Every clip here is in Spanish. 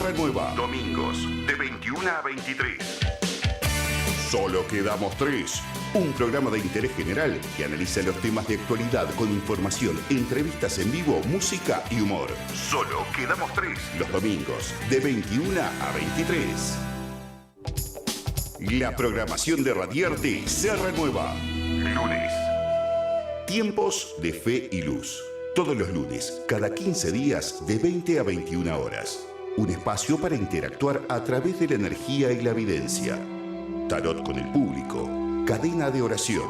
renueva. Domingos, de 21 a 23. Solo quedamos tres. Un programa de interés general que analiza los temas de actualidad con información, entrevistas en vivo, música y humor. Solo quedamos tres. Los domingos, de 21 a 23. La programación de Radiarte se renueva. Lunes. Tiempos de fe y luz. Todos los lunes, cada 15 días, de 20 a 21 horas. Un espacio para interactuar a través de la energía y la evidencia. Tarot con el público. Cadena de oración.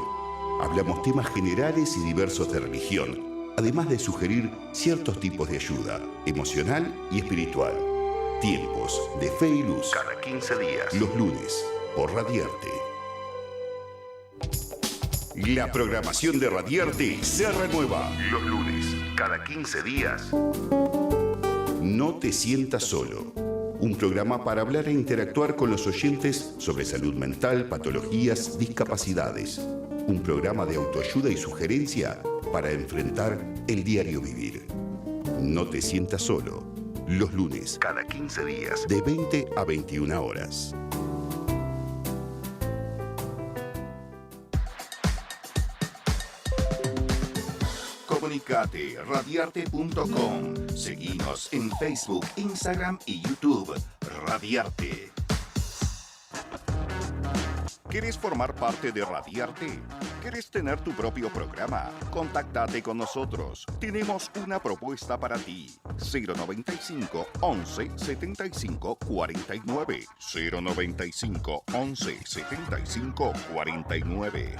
Hablamos temas generales y diversos de religión, además de sugerir ciertos tipos de ayuda, emocional y espiritual. Tiempos de fe y luz. Cada 15 días. Los lunes, por Radiarte. La programación de Radiarte se renueva. Los lunes, cada 15 días. No te sientas solo. Un programa para hablar e interactuar con los oyentes sobre salud mental, patologías, discapacidades. Un programa de autoayuda y sugerencia para enfrentar el diario vivir. No te sientas solo. Los lunes, cada 15 días, de 20 a 21 horas. Comunicate, radiarte.com. Seguinos en Facebook, Instagram y YouTube. Radiarte. ¿Quieres formar parte de Radiarte? ¿Quieres tener tu propio programa? Contáctate con nosotros. Tenemos una propuesta para ti. 095 11 75 49. 095 11 75 49.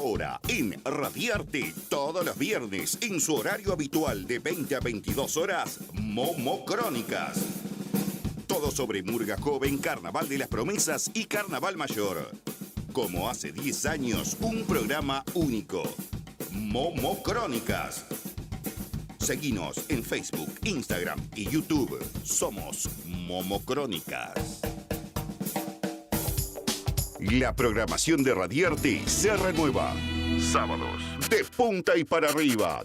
Ahora en Radiarte, todos los viernes, en su horario habitual de 20 a 22 horas, Momo Crónicas. Todo sobre Murga Joven, Carnaval de las Promesas y Carnaval Mayor. Como hace 10 años, un programa único. Momo Crónicas. Seguinos en Facebook, Instagram y YouTube. Somos Momo Crónicas. La programación de Radiarte se renueva. Sábados, de punta y para arriba.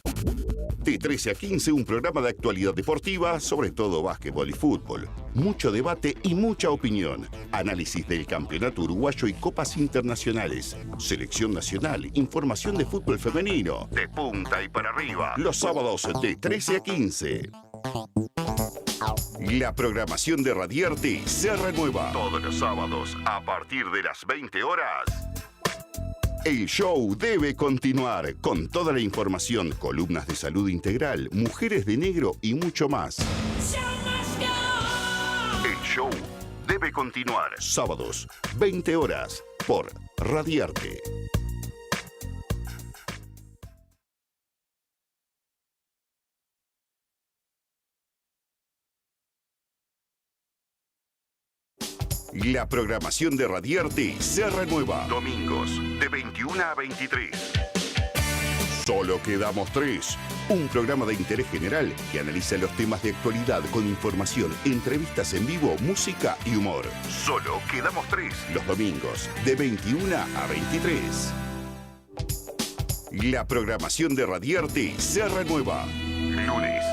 De 13 a 15, un programa de actualidad deportiva, sobre todo básquetbol y fútbol. Mucho debate y mucha opinión. Análisis del campeonato uruguayo y copas internacionales. Selección nacional, información de fútbol femenino. De punta y para arriba. Los sábados, de 13 a 15. La programación de Radiarte se renueva. Todos los sábados, a partir de las 20 horas. El show debe continuar con toda la información, columnas de salud integral, mujeres de negro y mucho más. El show debe continuar. Sábados, 20 horas, por Radiarte. La programación de Radiarte se renueva. Domingos, de 21 a 23. Solo quedamos tres. Un programa de interés general que analiza los temas de actualidad con información, entrevistas en vivo, música y humor. Solo quedamos tres. Los domingos, de 21 a 23. La programación de Radiarte se renueva. Lunes.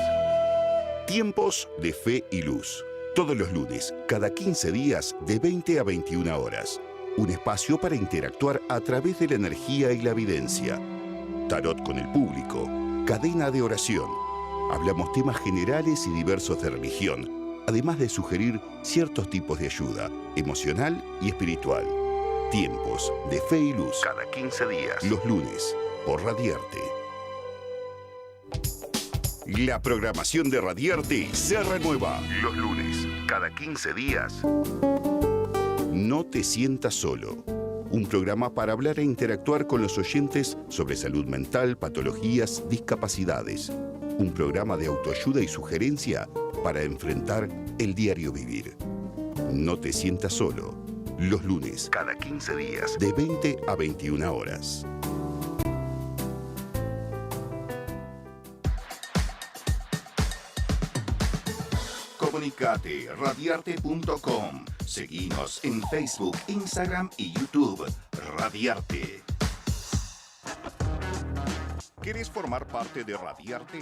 Tiempos de fe y luz. Todos los lunes, cada 15 días, de 20 a 21 horas. Un espacio para interactuar a través de la energía y la evidencia. Tarot con el público. Cadena de oración. Hablamos temas generales y diversos de religión, además de sugerir ciertos tipos de ayuda, emocional y espiritual. Tiempos de fe y luz. Cada 15 días. Los lunes, por Radiarte. La programación de Radiarte se renueva. Los lunes, cada 15 días. No te sientas solo. Un programa para hablar e interactuar con los oyentes sobre salud mental, patologías, discapacidades. Un programa de autoayuda y sugerencia para enfrentar el diario vivir. No te sientas solo. Los lunes, cada 15 días, de 20 a 21 horas. Comunicate, radiarte.com. Seguinos en Facebook, Instagram y YouTube. Radiarte. ¿Querés formar parte de Radiarte?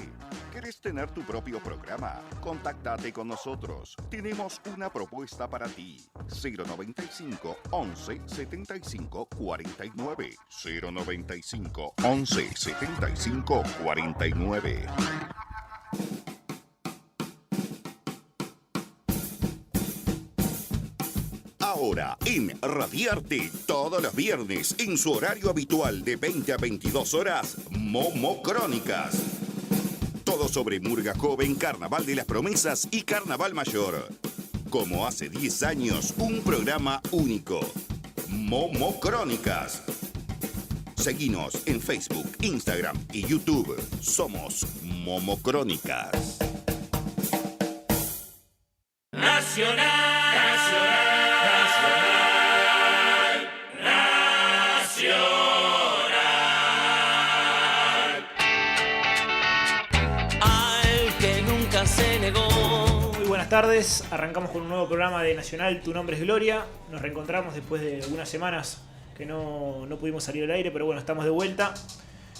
¿Querés tener tu propio programa? Contactate con nosotros. Tenemos una propuesta para ti. 095 11 75 49. 095 11 75 49. Ahora, en Radiarte, todos los viernes, en su horario habitual de 20 a 22 horas, Momo Crónicas. Todo sobre Murga Joven, Carnaval de las Promesas y Carnaval Mayor. Como hace 10 años, un programa único. Momo Crónicas. Seguinos en Facebook, Instagram y YouTube. Somos Momo Crónicas. Nacional, nacional. Muy buenas tardes, arrancamos con un nuevo programa de Nacional, Tu Nombre es Gloria. Nos reencontramos después de unas semanas que no pudimos salir al aire, pero bueno, estamos de vuelta.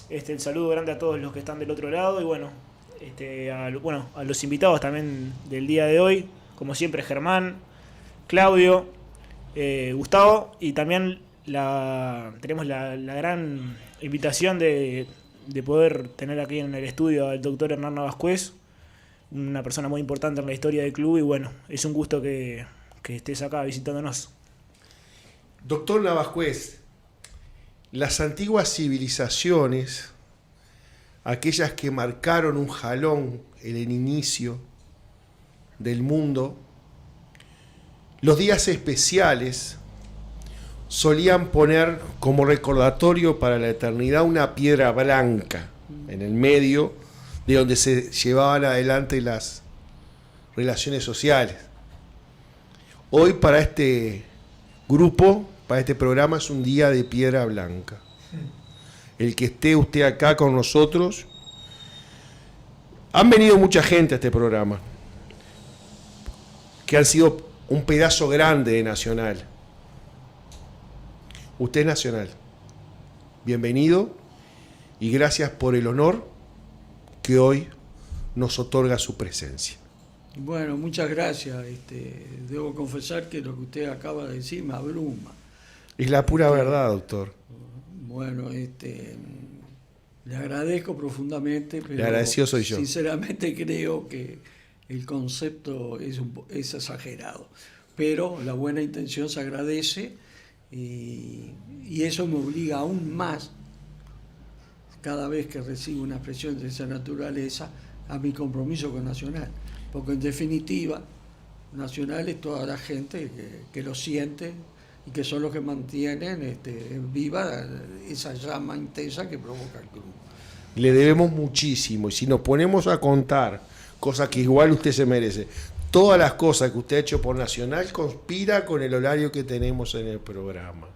El saludo grande a todos los que están del otro lado y bueno, a los invitados también del día de hoy, como siempre Germán, Claudio, Gustavo, y también tenemos la gran invitación de poder tener aquí en el estudio al doctor Hernán Navascués, una persona muy importante en la historia del club, y bueno, es un gusto que estés acá visitándonos. Doctor Navascués, las antiguas civilizaciones, aquellas que marcaron un jalón en el inicio del mundo, los días especiales solían poner como recordatorio para la eternidad una piedra blanca en el medio de donde se llevaban adelante las relaciones sociales. Hoy para este grupo, para este programa, es un día de piedra blanca. El que esté usted acá con nosotros, han venido mucha gente a este programa, que han sido un pedazo grande de Nacional. Usted es Nacional. Bienvenido y gracias por el honor que hoy nos otorga su presencia. Bueno, muchas gracias. Debo confesar que lo que usted acaba de decir me abruma. Es la pura verdad, doctor. Bueno, le agradezco profundamente, pero le agradecido soy yo. Sinceramente creo que el concepto es exagerado. Pero la buena intención se agradece y eso me obliga aún más, cada vez que recibo una expresión de esa naturaleza, a mi compromiso con Nacional. Porque en definitiva, Nacional es toda la gente que lo siente y que son los que mantienen viva esa llama intensa que provoca el club. Le debemos muchísimo, y si nos ponemos a contar cosas que igual usted se merece, todas las cosas que usted ha hecho por Nacional conspira con el horario que tenemos en el programa.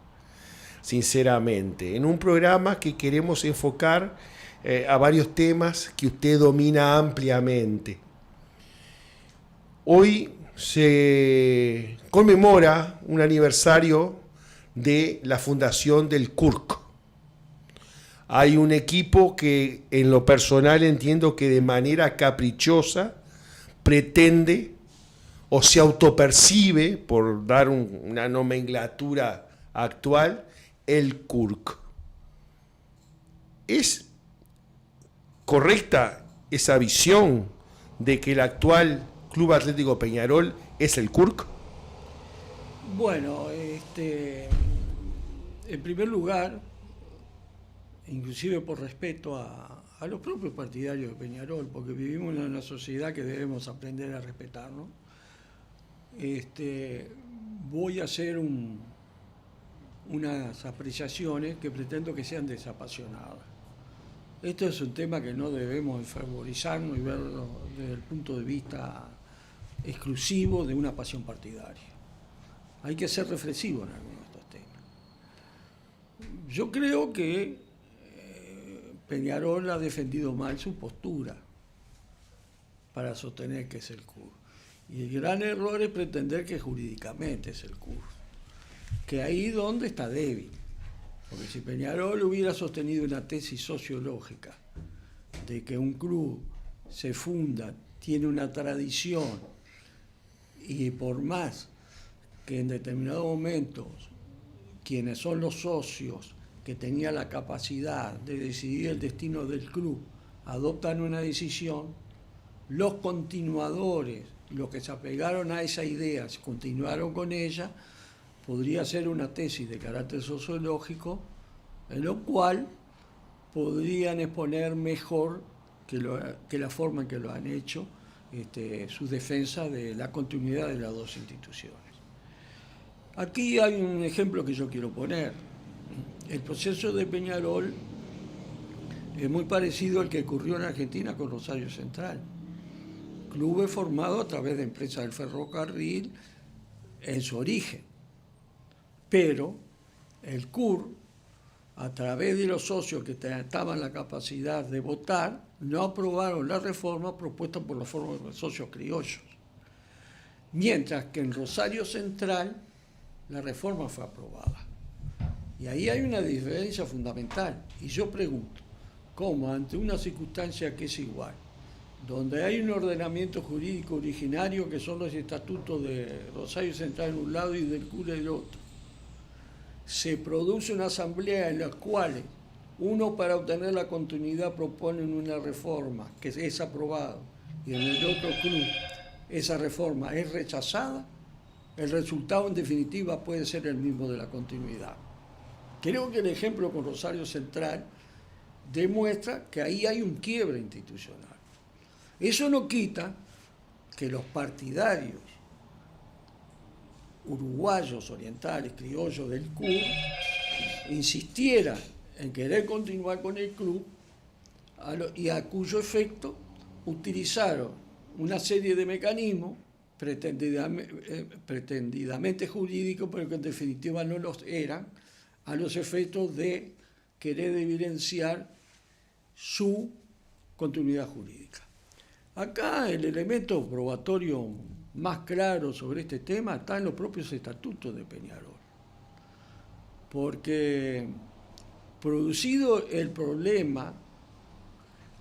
Sinceramente, en un programa que queremos enfocar a varios temas que usted domina ampliamente. Hoy se conmemora un aniversario de la fundación del CURC. Hay un equipo que en lo personal entiendo que de manera caprichosa pretende o se autopercibe, por dar una nomenclatura actual, el CURC. ¿Es correcta esa visión de que el actual Club Atlético Peñarol es el CURC? Bueno, en primer lugar, inclusive por respeto a los propios partidarios de Peñarol, porque vivimos en una sociedad que debemos aprender a respetarnos, voy a hacer unas apreciaciones que pretendo que sean desapasionadas. Esto es un tema que no debemos enfervorizarnos y verlo desde el punto de vista exclusivo de una pasión partidaria. Hay que ser reflexivo en algunos de estos temas. Yo creo que Peñarol ha defendido mal su postura para sostener que es el CUR. Y el gran error es pretender que jurídicamente es el CUR, que ahí donde está débil. Porque si Peñarol hubiera sostenido una tesis sociológica de que un club se funda, tiene una tradición, y por más que en determinados momentos quienes son los socios que tenían la capacidad de decidir el destino del club adoptan una decisión, los continuadores, los que se apegaron a esa idea, continuaron con ella, podría ser una tesis de carácter sociológico, en lo cual podrían exponer mejor que la forma en que lo han hecho su defensa de la continuidad de las dos instituciones. Aquí hay un ejemplo que yo quiero poner. El proceso de Peñarol es muy parecido al que ocurrió en Argentina con Rosario Central. Clubes formados a través de empresas del ferrocarril en su origen. Pero el CUR, a través de los socios que estaban la capacidad de votar, no aprobaron la reforma propuesta por los socios criollos. Mientras que en Rosario Central la reforma fue aprobada. Y ahí hay una diferencia fundamental. Y yo pregunto, ¿cómo ante una circunstancia que es igual, donde hay un ordenamiento jurídico originario que son los estatutos de Rosario Central en un lado y del CUR en el otro, se produce una asamblea en la cual uno para obtener la continuidad proponen una reforma que es aprobada y en el otro club esa reforma es rechazada? El resultado en definitiva puede ser el mismo de la continuidad. Creo que el ejemplo con Rosario Central demuestra que ahí hay un quiebre institucional. Eso no quita que los partidarios uruguayos, orientales, criollos del CUR insistieran en querer continuar con el club y a cuyo efecto utilizaron una serie de mecanismos pretendidamente jurídicos, pero que en definitiva no los eran, a los efectos de querer evidenciar su continuidad jurídica. Acá el elemento probatorio más claro sobre este tema está en los propios estatutos de Peñarol. Porque, producido el problema,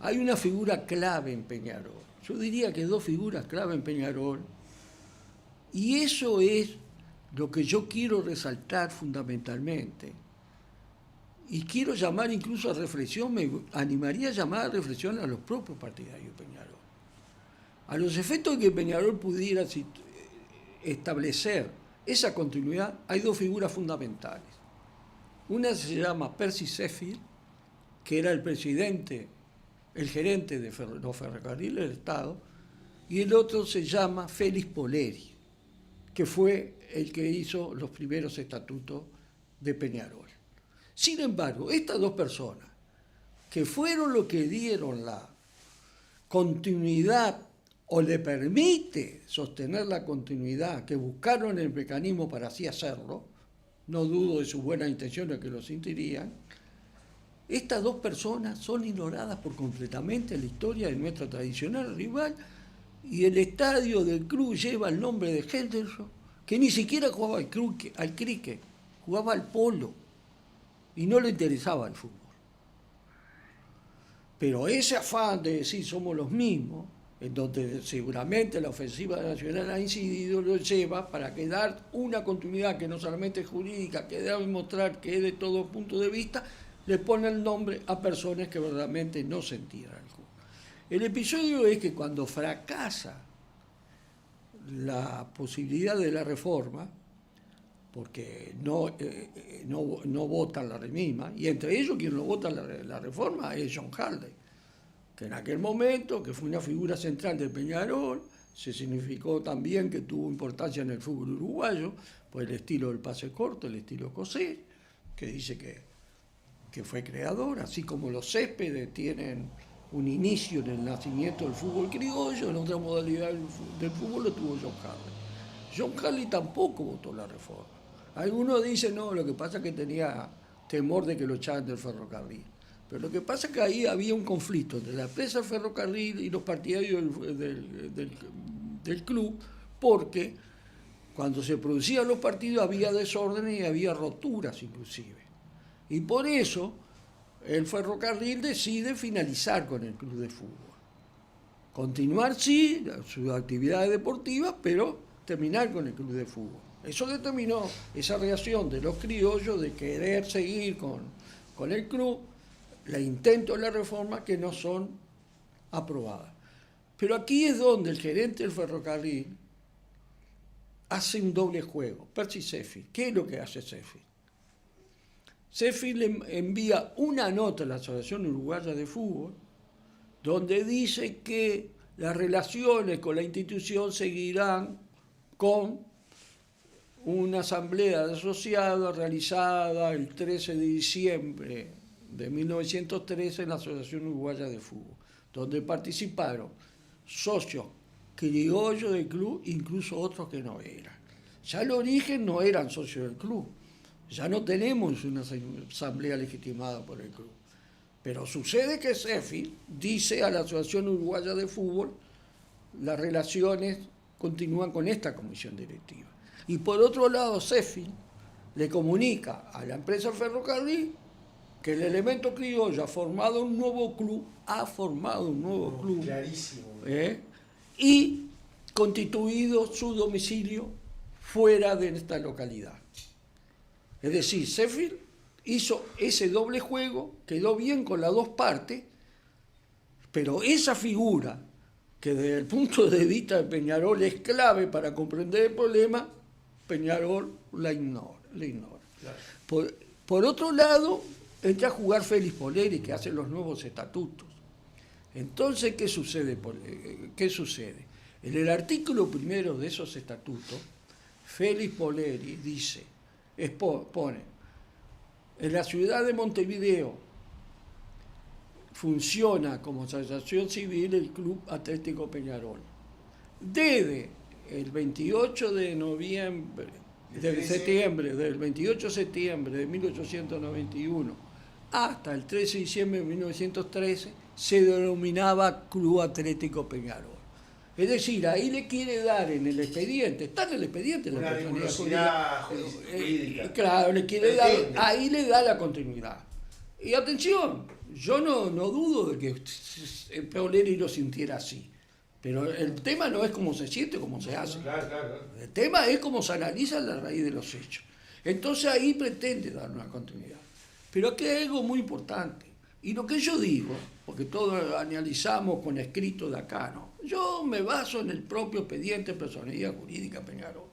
hay una figura clave en Peñarol. Yo diría que dos figuras clave en Peñarol, y eso es lo que yo quiero resaltar fundamentalmente. Y quiero llamar incluso a reflexión, me animaría a llamar a reflexión a los propios partidarios de Peñarol. A los efectos de que Peñarol pudiera establecer esa continuidad, hay dos figuras fundamentales. Una se llama Percy Sheffield, que era el presidente, el gerente de los ferrocarriles del Estado, y el otro se llama Félix Poleri, que fue el que hizo los primeros estatutos de Peñarol. Sin embargo, estas dos personas, que fueron los que dieron la continuidad o le permite sostener la continuidad, que buscaron el mecanismo para así hacerlo, no dudo de sus buenas intenciones que lo sentirían, estas dos personas son ignoradas por completamente en la historia de nuestra tradicional rival, y el estadio del club lleva el nombre de Henderson, que ni siquiera jugaba al cricket, jugaba al polo, y no le interesaba el fútbol. Pero ese afán de decir somos los mismos, en donde seguramente la ofensiva nacional ha incidido, lo lleva para dar una continuidad que no solamente es jurídica, que debe mostrar que es de todo punto de vista, le pone el nombre a personas que verdaderamente no se entiendan. El episodio es que cuando fracasa la posibilidad de la reforma, porque no votan la misma, y entre ellos quien no vota la reforma es John Haldane, que en aquel momento, que fue una figura central de Peñarol, se significó también que tuvo importancia en el fútbol uruguayo, por el estilo del pase corto, el estilo escocés, que dice que fue creador, así como los Céspedes tienen un inicio en el nacimiento del fútbol criollo, en otra modalidad del fútbol lo tuvo John Haldane. John Haldane tampoco votó la reforma. Algunos dicen, no, lo que pasa es que tenía temor de que lo echaran del ferrocarril. Pero lo que pasa es que ahí había un conflicto entre la empresa del ferrocarril y los partidarios del club, porque cuando se producían los partidos había desórdenes y había roturas inclusive. Y por eso el Ferrocarril decide finalizar con el club de fútbol. Continuar, sí, sus actividades deportivas, pero terminar con el club de fútbol. Eso determinó esa reacción de los criollos de querer seguir con el club, el intento de la reforma que no son aprobadas. Pero aquí es donde el gerente del ferrocarril hace un doble juego. Percy Sheffield. ¿Qué es lo que hace Sheffield? Sheffield le envía una nota a la Asociación Uruguaya de Fútbol donde dice que las relaciones con la institución seguirán con una asamblea de asociados realizada el 13 de diciembre de 1913 en la Asociación Uruguaya de Fútbol, donde participaron socios criollos del club, incluso otros que no eran. Ya al origen no eran socios del club, ya no tenemos una asamblea legitimada por el club. Pero sucede que Sheffield dice a la Asociación Uruguaya de Fútbol, las relaciones continúan con esta comisión directiva. Y por otro lado, Sheffield le comunica a la empresa Ferrocarril que el elemento criollo ha formado un nuevo club, Clarísimo. Y constituido su domicilio fuera de esta localidad. Es decir, Sheffield hizo ese doble juego, quedó bien con las dos partes, pero esa figura, que desde el punto de vista de Peñarol es clave para comprender el problema, Peñarol la ignora. Claro. Por otro lado, entra a jugar Félix Poleri, que hace los nuevos estatutos. Entonces, ¿qué sucede? En el artículo primero de esos estatutos, Félix Poleri dice, pone, en la ciudad de Montevideo funciona como asociación civil el Club Atlético Peñarol. Desde el 28 de noviembre, del 28 de septiembre de 1891 hasta el 13 de diciembre de 1913 se denominaba Club Atlético Peñarol. Es decir, ahí le quiere dar en el expediente, está en el expediente la personalidad jurídica. Claro, le quiere dar, ahí le da la continuidad. Y atención, yo no dudo de que Poleri lo sintiera así. Pero el tema no es cómo se siente, cómo se hace. Claro. El tema es cómo se analiza la raíz de los hechos. Entonces ahí pretende dar una continuidad. Pero aquí hay algo muy importante. Y lo que yo digo, porque todos analizamos con escrito de acá, ¿no? Yo me baso en el propio expediente de personalidad jurídica Peñarol.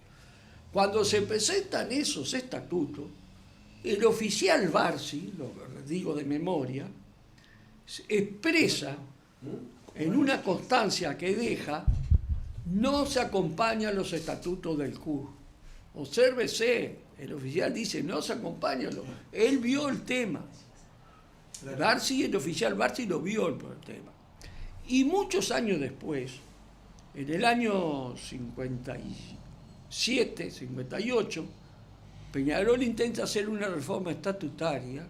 Cuando se presentan esos estatutos, el oficial Barsi, lo digo de memoria, expresa en una constancia que deja, no se acompañan los estatutos del CUR. Obsérvese, el oficial dice, no se acompañan. Él vio el tema. El oficial Barsi lo vio el tema. Y muchos años después, en el año 57, 58, Peñarol intenta hacer una reforma estatutaria,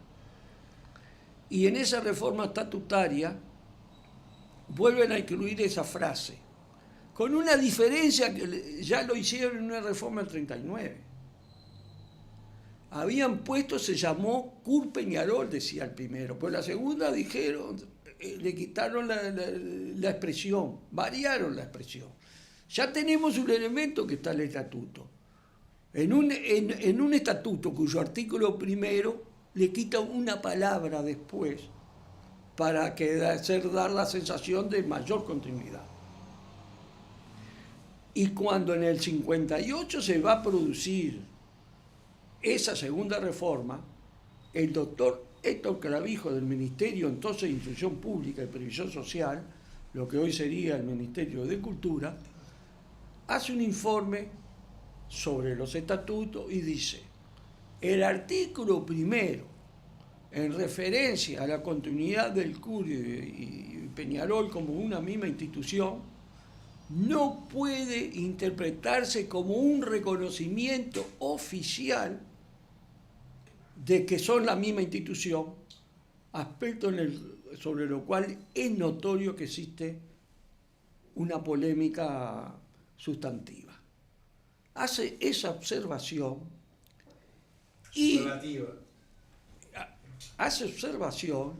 y en esa reforma estatutaria vuelven a incluir esa frase, con una diferencia que ya lo hicieron en una reforma del 39. Habían puesto, se llamó CUR Peñarol, decía el primero, pues la segunda dijeron, le quitaron la expresión, variaron la expresión. Ya tenemos un elemento que está en el estatuto. En un estatuto cuyo artículo primero le quita una palabra después para dar la sensación de mayor continuidad. Y cuando en el 58 se va a producir esa segunda reforma, el doctor Héctor Clavijo del Ministerio entonces de Instrucción Pública y Previsión Social, lo que hoy sería el Ministerio de Cultura, hace un informe sobre los estatutos y dice, el artículo primero, en referencia a la continuidad del CUR y Peñarol como una misma institución, no puede interpretarse como un reconocimiento oficial de que son la misma institución, aspecto sobre lo cual es notorio que existe una polémica sustantiva. Hace esa observación y hace observación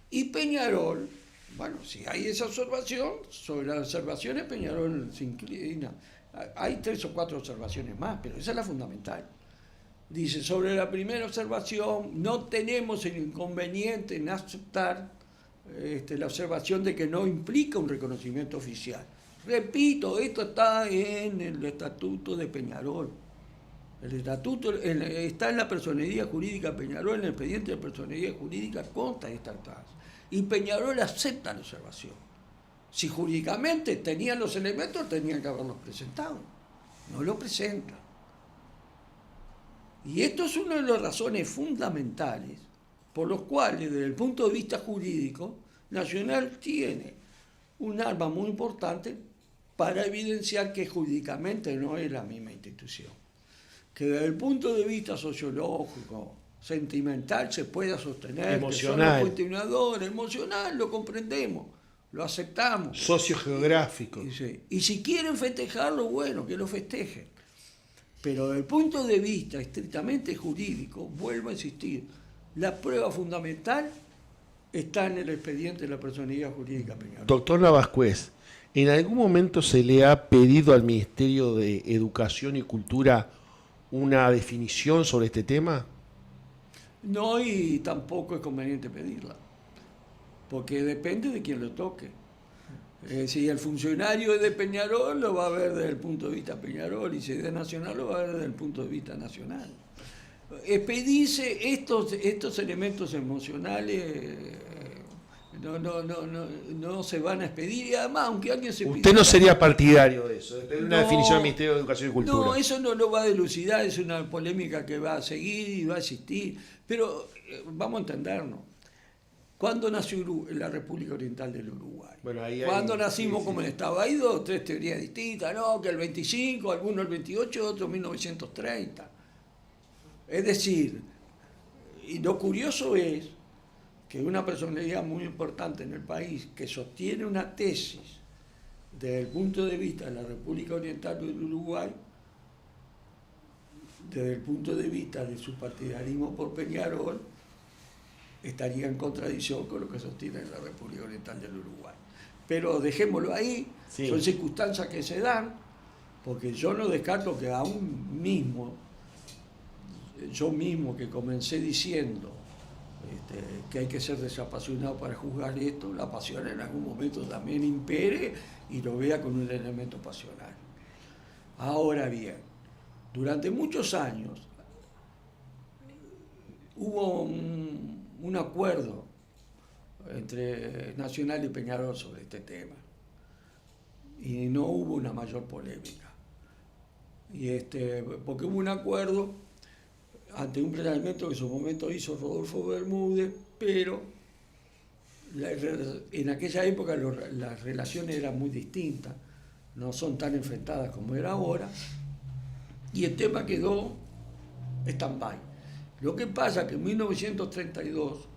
y Peñarol, bueno, si hay esa observación, sobre las observaciones Peñarol se inclina. Hay 3 o 4 observaciones más, pero esa es la fundamental. Dice, sobre la primera observación, no tenemos el inconveniente en aceptar la observación de que no implica un reconocimiento oficial. Repito, esto está en el estatuto de Peñarol. El estatuto está en la personería jurídica Peñarol, en el expediente de personería jurídica consta esta tasa. Y Peñarol acepta la observación. Si jurídicamente tenían los elementos, tenían que haberlos presentado. No lo presentan. Y esto es una de las razones fundamentales por los cuales, desde el punto de vista jurídico, Nacional tiene un arma muy importante para evidenciar que jurídicamente no es la misma institución. Que desde el punto de vista sociológico, sentimental, se pueda sostener, emocional, que son los continuadores, emocional, lo comprendemos, lo aceptamos. Sociogeográfico. Y si quieren festejarlo, bueno, que lo festejen. Pero desde el punto de vista estrictamente jurídico, vuelvo a insistir, la prueba fundamental está en el expediente de la personería jurídica Peñarol. Doctor Navascués, ¿en algún momento se le ha pedido al Ministerio de Educación y Cultura una definición sobre este tema? No, y tampoco es conveniente pedirla, porque depende de quién lo toque. Si el funcionario es de Peñarol, lo va a ver desde el punto de vista Peñarol, y si es de Nacional, lo va a ver desde el punto de vista nacional. Expedirse estos elementos emocionales no se van a expedir, y además, aunque alguien se pida... ¿Usted no sería partidario de eso, de pedir una definición del Ministerio de Educación y Cultura? No, eso no lo va a dilucidar, es una polémica que va a seguir y va a existir, pero vamos a entendernos. ¿Cuándo nació la República Oriental del Uruguay? Bueno, ¿Cuándo nacimos como el Estado? Hay 2 o 3 teorías distintas, ¿no? Que el 25, algunos el 28, otros 1930. Es decir, y lo curioso es que una personalidad muy importante en el país que sostiene una tesis desde el punto de vista de la República Oriental del Uruguay, desde el punto de vista de su partidarismo por Peñarol, estaría en contradicción con lo que sostiene la República Oriental del Uruguay. Pero dejémoslo ahí, sí. Son circunstancias que se dan, porque yo no descarto que aún mismo, yo mismo que comencé diciendo que hay que ser desapasionado para juzgar esto, la pasión en algún momento también impere y lo vea con un elemento pasional. Ahora bien, durante muchos años hubo un acuerdo entre Nacional y Peñarol sobre este tema y no hubo una mayor polémica, porque hubo un acuerdo ante un planteamiento que en su momento hizo Rodolfo Bermúdez, pero en aquella época las relaciones eran muy distintas, no son tan enfrentadas como era ahora, y el tema quedó stand-by. Lo que pasa es que en 1932,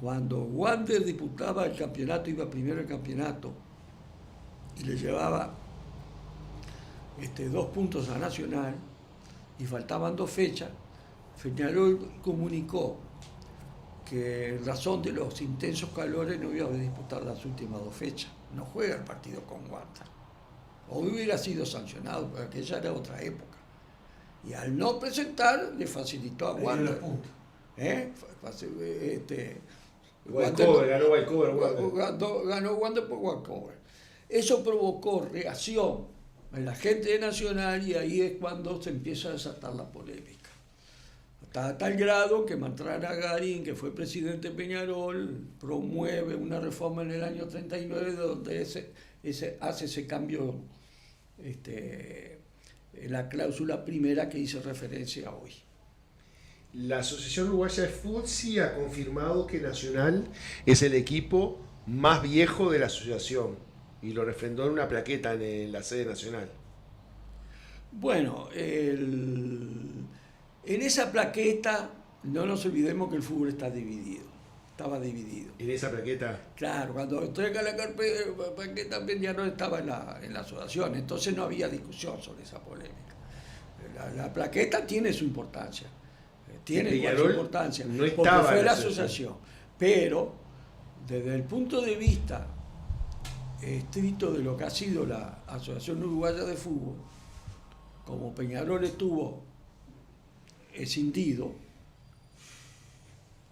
cuando Wander disputaba el campeonato, iba primero el campeonato, y le llevaba 2 puntos a Nacional, y faltaban 2 fechas, Peñarol comunicó que en razón de los intensos calores no iba a disputar las últimas 2 fechas, no juega el partido con Wander. Hoy hubiera sido sancionado, porque aquella era otra época. Y al no presentar, le facilitó a Wander. Ganó Wander por walkover. Eso provocó reacción en la gente de Nacional y ahí es cuando se empieza a desatar la polémica. Hasta a tal grado que Mantrana Garín, que fue presidente de Peñarol, promueve una reforma en el año 39 donde hace ese cambio, la cláusula primera que hice referencia hoy. La Asociación Uruguaya de Fútbol sí ha confirmado que Nacional es el equipo más viejo de la asociación y lo refrendó en una plaqueta en la sede nacional. Bueno, en esa plaqueta no nos olvidemos que el fútbol estaba dividido. ¿En esa plaqueta? Claro, cuando entrega la plaqueta Peñarol estaba en la asociación, entonces no había discusión sobre esa polémica. La plaqueta tiene su importancia. tiene igual su Peñarol importancia, no porque estaba fue en la la asociación. Pero, desde el punto de vista estricto de lo que ha sido la Asociación Uruguaya de Fútbol, como Peñarol estuvo escindido,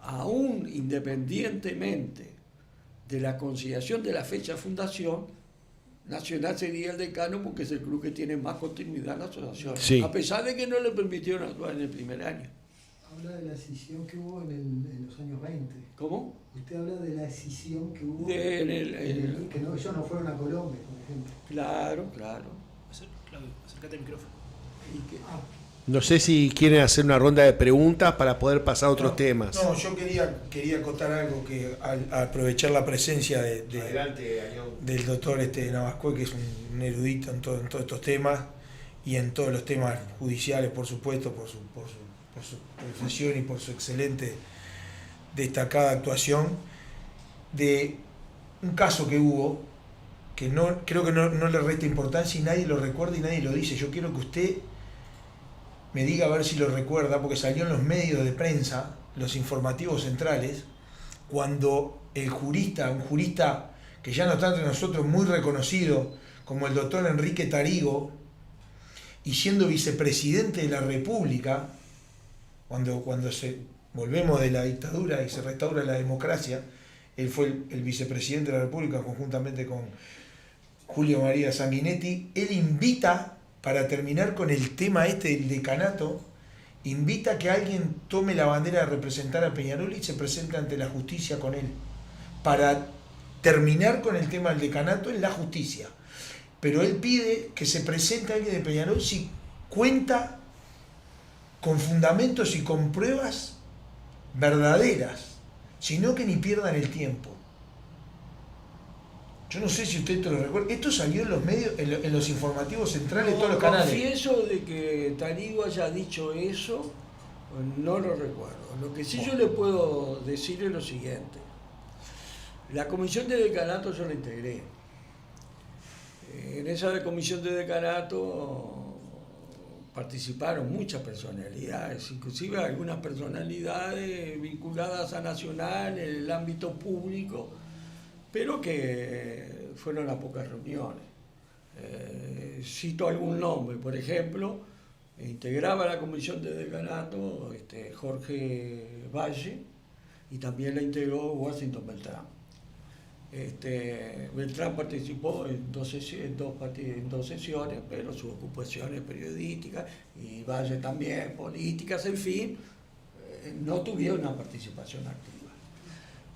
aún independientemente de la conciliación de la fecha de fundación, Nacional sería el decano porque es el club que tiene más continuidad en la asociación, Sí. a pesar de que no le permitieron actuar en el primer año. Habla de la escisión que hubo en los años 20. ¿Cómo? Usted habla de la escisión que hubo que no, ellos no fueron a Colombia, por ejemplo. Claro. Claudio, acércate al micrófono. Y que- No sé si quieren hacer una ronda de preguntas para poder pasar a otros temas. No, yo quería acotar algo que al aprovechar la presencia Adelante, Añón. del doctor Navascué, que es un erudito en todos estos temas y en todos los temas judiciales, por supuesto, por su profesión y por su excelente destacada actuación, de un caso que hubo que creo que no le resta importancia y nadie lo recuerda y nadie lo dice. Yo quiero que usted me diga a ver si lo recuerda, porque salió en los medios de prensa, los informativos centrales, cuando un jurista que ya no está entre nosotros, muy reconocido, como el doctor Enrique Tarigo, y siendo vicepresidente de la República, cuando volvemos de la dictadura y se restaura la democracia, él fue el vicepresidente de la República conjuntamente con Julio María Sanguinetti. Él invita, para terminar con el tema del decanato, invita a que alguien tome la bandera de representar a Peñarol y se presente ante la justicia con él, para terminar con el tema del decanato en la justicia. Pero él pide que se presente alguien de Peñarol si cuenta con fundamentos y con pruebas verdaderas, sino que ni pierdan el tiempo. Yo no sé si usted te lo recuerda. Esto salió en los medios, en los informativos centrales de todos los canales. Confieso de que Tarigo haya dicho eso, no lo recuerdo. Lo que sí yo le puedo decir es lo siguiente. La comisión de decanato yo la integré. En esa comisión de decanato participaron muchas personalidades, inclusive algunas personalidades vinculadas a Nacional en el ámbito público, pero que fueron a pocas reuniones. Cito algún nombre, por ejemplo, integraba la comisión de decanato Jorge Valle y también la integró Washington Beltrán. Beltrán participó en dos sesiones, pero sus ocupaciones periodísticas y Valle también, políticas, en fin, no tuvieron una participación activa.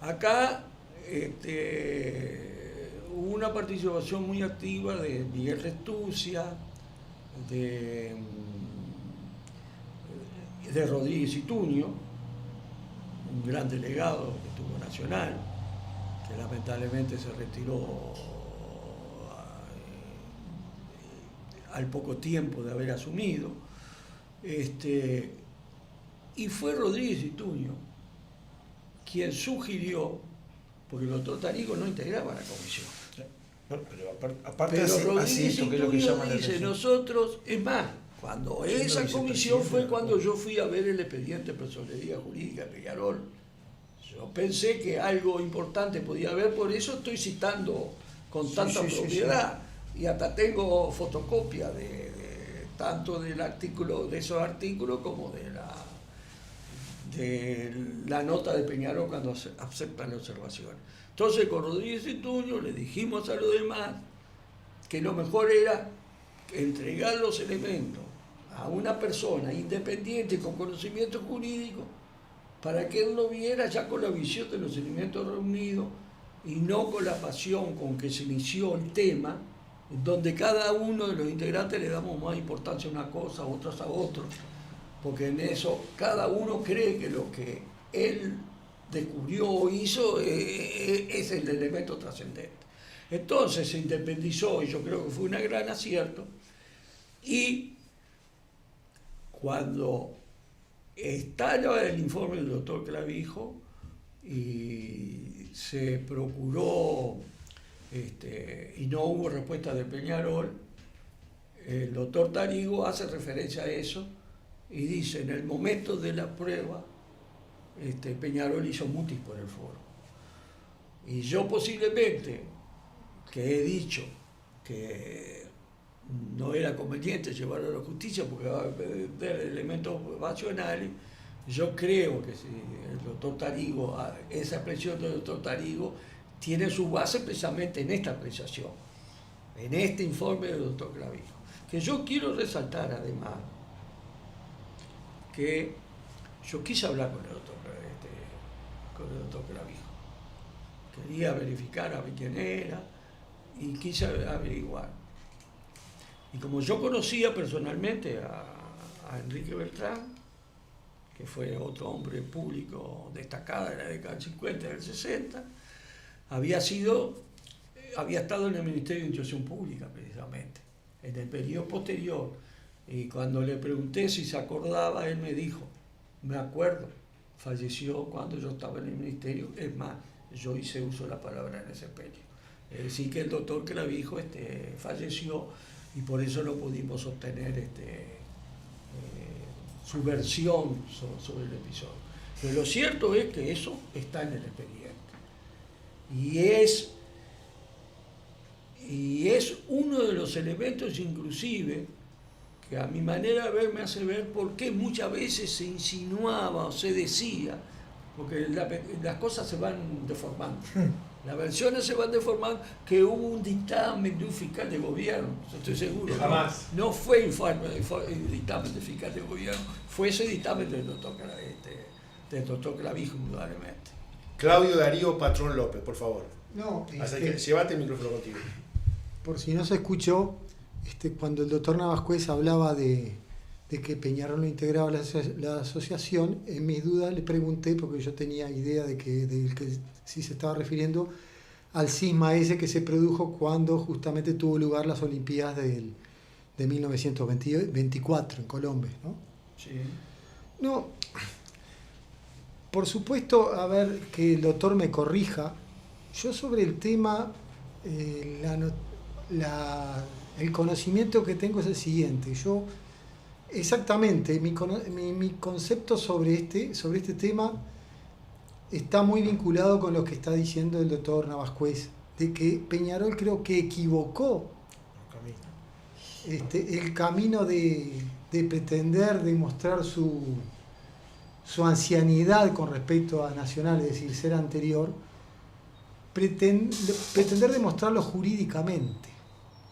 Acá hubo una participación muy activa de Miguel Restucia, de Rodríguez Ituño, un gran delegado que tuvo Nacional, que lamentablemente se retiró al poco tiempo de haber asumido, y fue Rodríguez Ituño quien sugirió, porque el doctor Tarigo no integraba la comisión. Bueno, pero aparte Pero hace Rodríguez esto que es lo que Ituño llama la dice, atención. nosotros, es más, cuando esa vicepresidente comisión fue de la cuando Corte. yo fui a ver el expediente de personería jurídica de Peñarol. Yo pensé que algo importante podía haber, por eso estoy citando con tanta propiedad. Y hasta tengo fotocopia tanto del artículo, de esos artículos, como de la nota de Peñarol cuando aceptan la observación. Entonces con Rodríguez Ituño le dijimos a los demás que lo mejor era entregar los elementos a una persona independiente con conocimiento jurídico para que él lo viera ya con la visión de los elementos reunidos y no con la pasión con que se inició el tema, donde cada uno de los integrantes le damos más importancia a una cosa, otras a otro, porque en eso cada uno cree que lo que él descubrió o hizo es el elemento trascendente. Entonces se independizó, y yo creo que fue un gran acierto, y cuando estalla el informe del doctor Clavijo y se procuró y no hubo respuesta de Peñarol, el doctor Tarigo hace referencia a eso y dice, en el momento de la prueba, Peñarol hizo mutis por el foro. Y yo posiblemente, que he dicho que no era conveniente llevarlo a la justicia porque va a ver elementos pasionales, yo creo que si el doctor Tarigo, esa expresión del doctor Tarigo, tiene su base precisamente en esta apreciación, en este informe del doctor Clavijo. Que yo quiero resaltar además que yo quise hablar con el doctor Clavijo. Quería verificar a ver quién era y quise averiguar. Y como yo conocía personalmente a Enrique Beltrán, que fue otro hombre público destacado en la década del 50 y del 60, había estado en el Ministerio de Instrucción Pública precisamente, en el periodo posterior. Y cuando le pregunté si se acordaba, él me dijo, me acuerdo, falleció cuando yo estaba en el ministerio, es más, yo hice uso de la palabra en ese periodo. Es decir, que el doctor Clavijo falleció y por eso no pudimos obtener su versión sobre el episodio. Pero lo cierto es que eso está en el expediente. Y es uno de los elementos inclusive que a mi manera de ver me hace ver por qué muchas veces se insinuaba o se decía, porque las cosas se van deformando, las versiones se van deformando, que hubo un dictamen de un fiscal de gobierno, estoy seguro. Jamás. No fue el dictamen del fiscal de gobierno, fue ese dictamen del doctor Clavijo, indudablemente. Claudio Darío Patrón López, por favor. No, Llévate el micrófono contigo. por si no se escuchó, cuando el doctor Navascués hablaba de que Peñarol no integraba la asociación, en mis dudas le pregunté, porque yo tenía idea de que sí se estaba refiriendo al cisma ese que se produjo cuando justamente tuvo lugar las Olimpiadas de 1924 en Colombia, ¿no? Sí. No, por supuesto, a ver, que el doctor me corrija, yo sobre el tema, el conocimiento que tengo es el siguiente. Yo, exactamente, mi concepto sobre este tema está muy vinculado con lo que está diciendo el doctor Navascués, de que Peñarol creo que equivocó el camino de pretender demostrar su ancianidad con respecto a Nacional, es decir, ser anterior, pretender demostrarlo jurídicamente.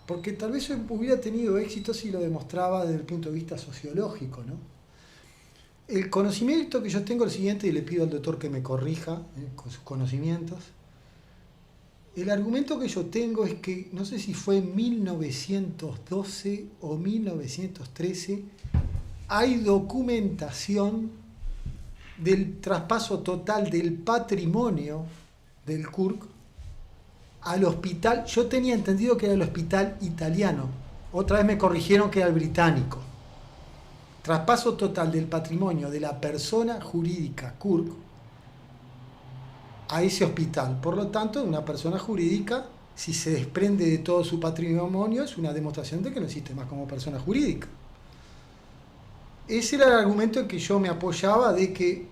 Porque tal vez hubiera tenido éxito si lo demostraba desde el punto de vista sociológico, ¿no? El conocimiento que yo tengo es el siguiente, y le pido al doctor que me corrija con sus conocimientos. El argumento que yo tengo es que, no sé si fue en 1912 o 1913, hay documentación del traspaso total del patrimonio del CURC al hospital. Yo tenía entendido que era el hospital italiano, otra vez me corrigieron que era el británico. Traspaso total del patrimonio de la persona jurídica CURC a ese hospital. Por lo tanto, una persona jurídica, si se desprende de todo su patrimonio, es una demostración de que no existe más como persona jurídica. Ese era el argumento en que yo me apoyaba, de que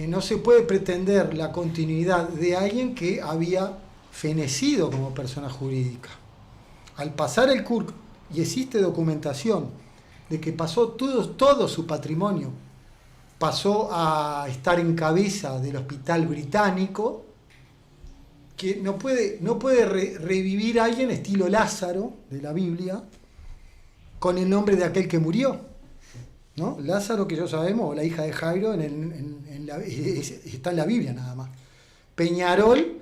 no se puede pretender la continuidad de alguien que había fenecido como persona jurídica. Al pasar el CURC, y existe documentación de que pasó todo su patrimonio, pasó a estar en cabeza del hospital británico, que no puede revivir a alguien estilo Lázaro de la Biblia con el nombre de aquel que murió, ¿no? Lázaro, que ya sabemos, o la hija de Jairo, está en la Biblia nada más. Peñarol,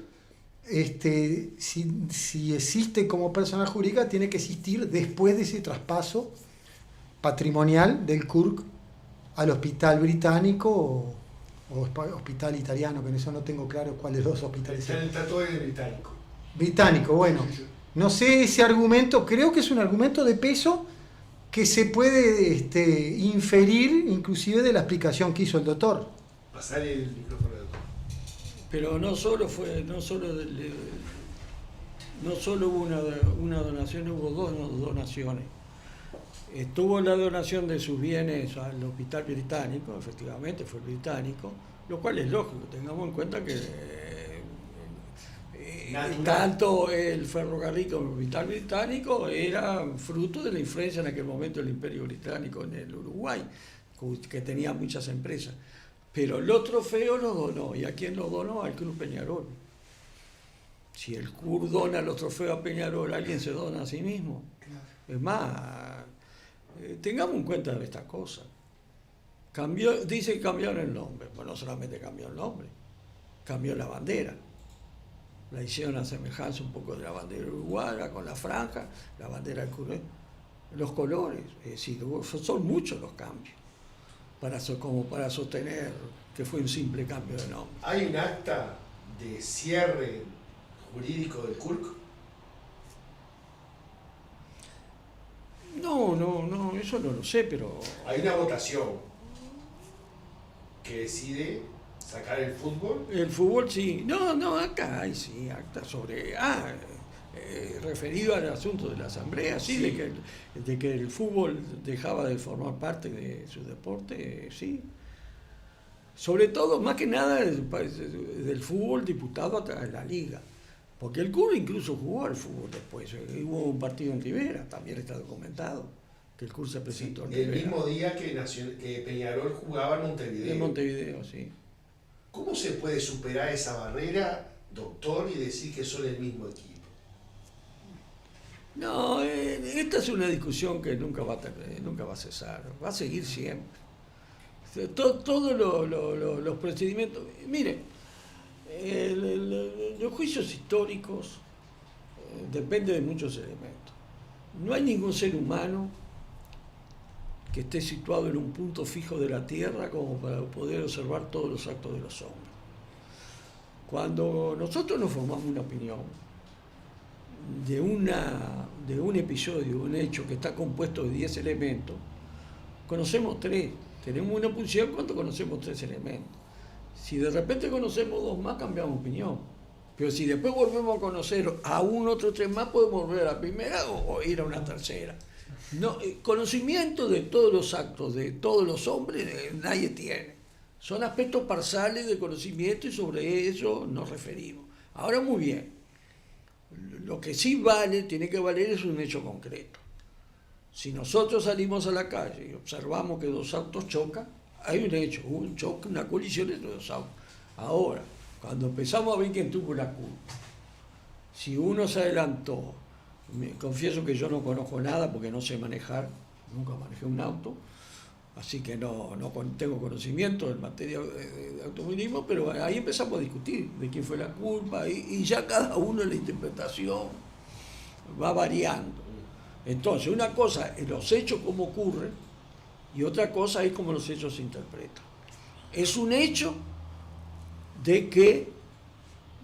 si existe como persona jurídica, tiene que existir después de ese traspaso patrimonial del CURC al hospital británico o hospital italiano, que en eso no tengo claro cuáles dos hospitales. Está todo en el británico. Británico, bueno. No sé ese argumento, creo que es un argumento de peso que se puede inferir inclusive de la explicación que hizo el doctor. Pasar el micrófono al doctor. Pero no solo hubo una donación, hubo dos donaciones. Estuvo la donación de sus bienes al hospital británico, efectivamente fue británico, lo cual es lógico, tengamos en cuenta que tanto el ferrocarril como el hospital británico era fruto de la influencia en aquel momento del Imperio Británico en el Uruguay, que tenía muchas empresas. Pero los trofeos los donó, ¿y a quién los donó? Al Club Peñarol. Si el CUR dona los trofeos a Peñarol, ¿alguien se dona a sí mismo? Es más, tengamos en cuenta de estas cosas. Dice que cambiaron el nombre, pues no solamente cambió el nombre, cambió la bandera. La hicieron a semejanza un poco de la bandera uruguaya, con la franja, la bandera del CUR, los colores. Es decir, son muchos los cambios como para sostener que fue un simple cambio de nombre. ¿Hay un acta de cierre jurídico del CURC? No, eso no lo sé, pero... Hay una votación que decide sacar el fútbol. El fútbol sí. No, acá hay sí, acta sobre... referido al asunto de la asamblea, sí. De que el fútbol dejaba de formar parte de su deporte, sí. Sobre todo, más que nada, del fútbol diputado a través de la liga. Porque el CUR incluso jugó al fútbol después. Hubo un partido en Rivera, también está documentado, que el CUR se presentó en Rivera. El mismo día que Peñarol jugaba en Montevideo. En Montevideo, sí. ¿Cómo se puede superar esa barrera, doctor, y decir que son el mismo equipo? No, esta es una discusión que nunca va a cesar, va a seguir siempre. Todos los procedimientos... Mire, los juicios históricos dependen de muchos elementos. No hay ningún ser humano que esté situado en un punto fijo de la Tierra como para poder observar todos los actos de los hombres. Cuando nosotros nos formamos una opinión de un episodio, un hecho que está compuesto de 10 elementos, conocemos 3. Tenemos una posición cuando conocemos 3 elementos. Si de repente conocemos 2 más, cambiamos opinión. Pero si después volvemos a conocer a un otro 3 más, podemos volver a la primera o ir a una tercera. No, conocimiento de todos los actos de todos los hombres nadie tiene. Son aspectos parciales de conocimiento y sobre eso nos referimos. Ahora, muy bien, lo que sí tiene que valer es un hecho concreto. Si nosotros salimos a la calle y observamos que 2 autos chocan, hay un hecho, un choque, una colisión entre 2 autos. Ahora, cuando empezamos a ver quién tuvo la culpa, si uno se adelantó, confieso que yo no conozco nada porque no sé manejar, nunca manejé un auto, así que no tengo conocimiento en materia de automovilismo, pero ahí empezamos a discutir de quién fue la culpa y ya cada uno en la interpretación va variando. Entonces, una cosa es los hechos como ocurren y otra cosa es cómo los hechos se interpretan. Es un hecho de que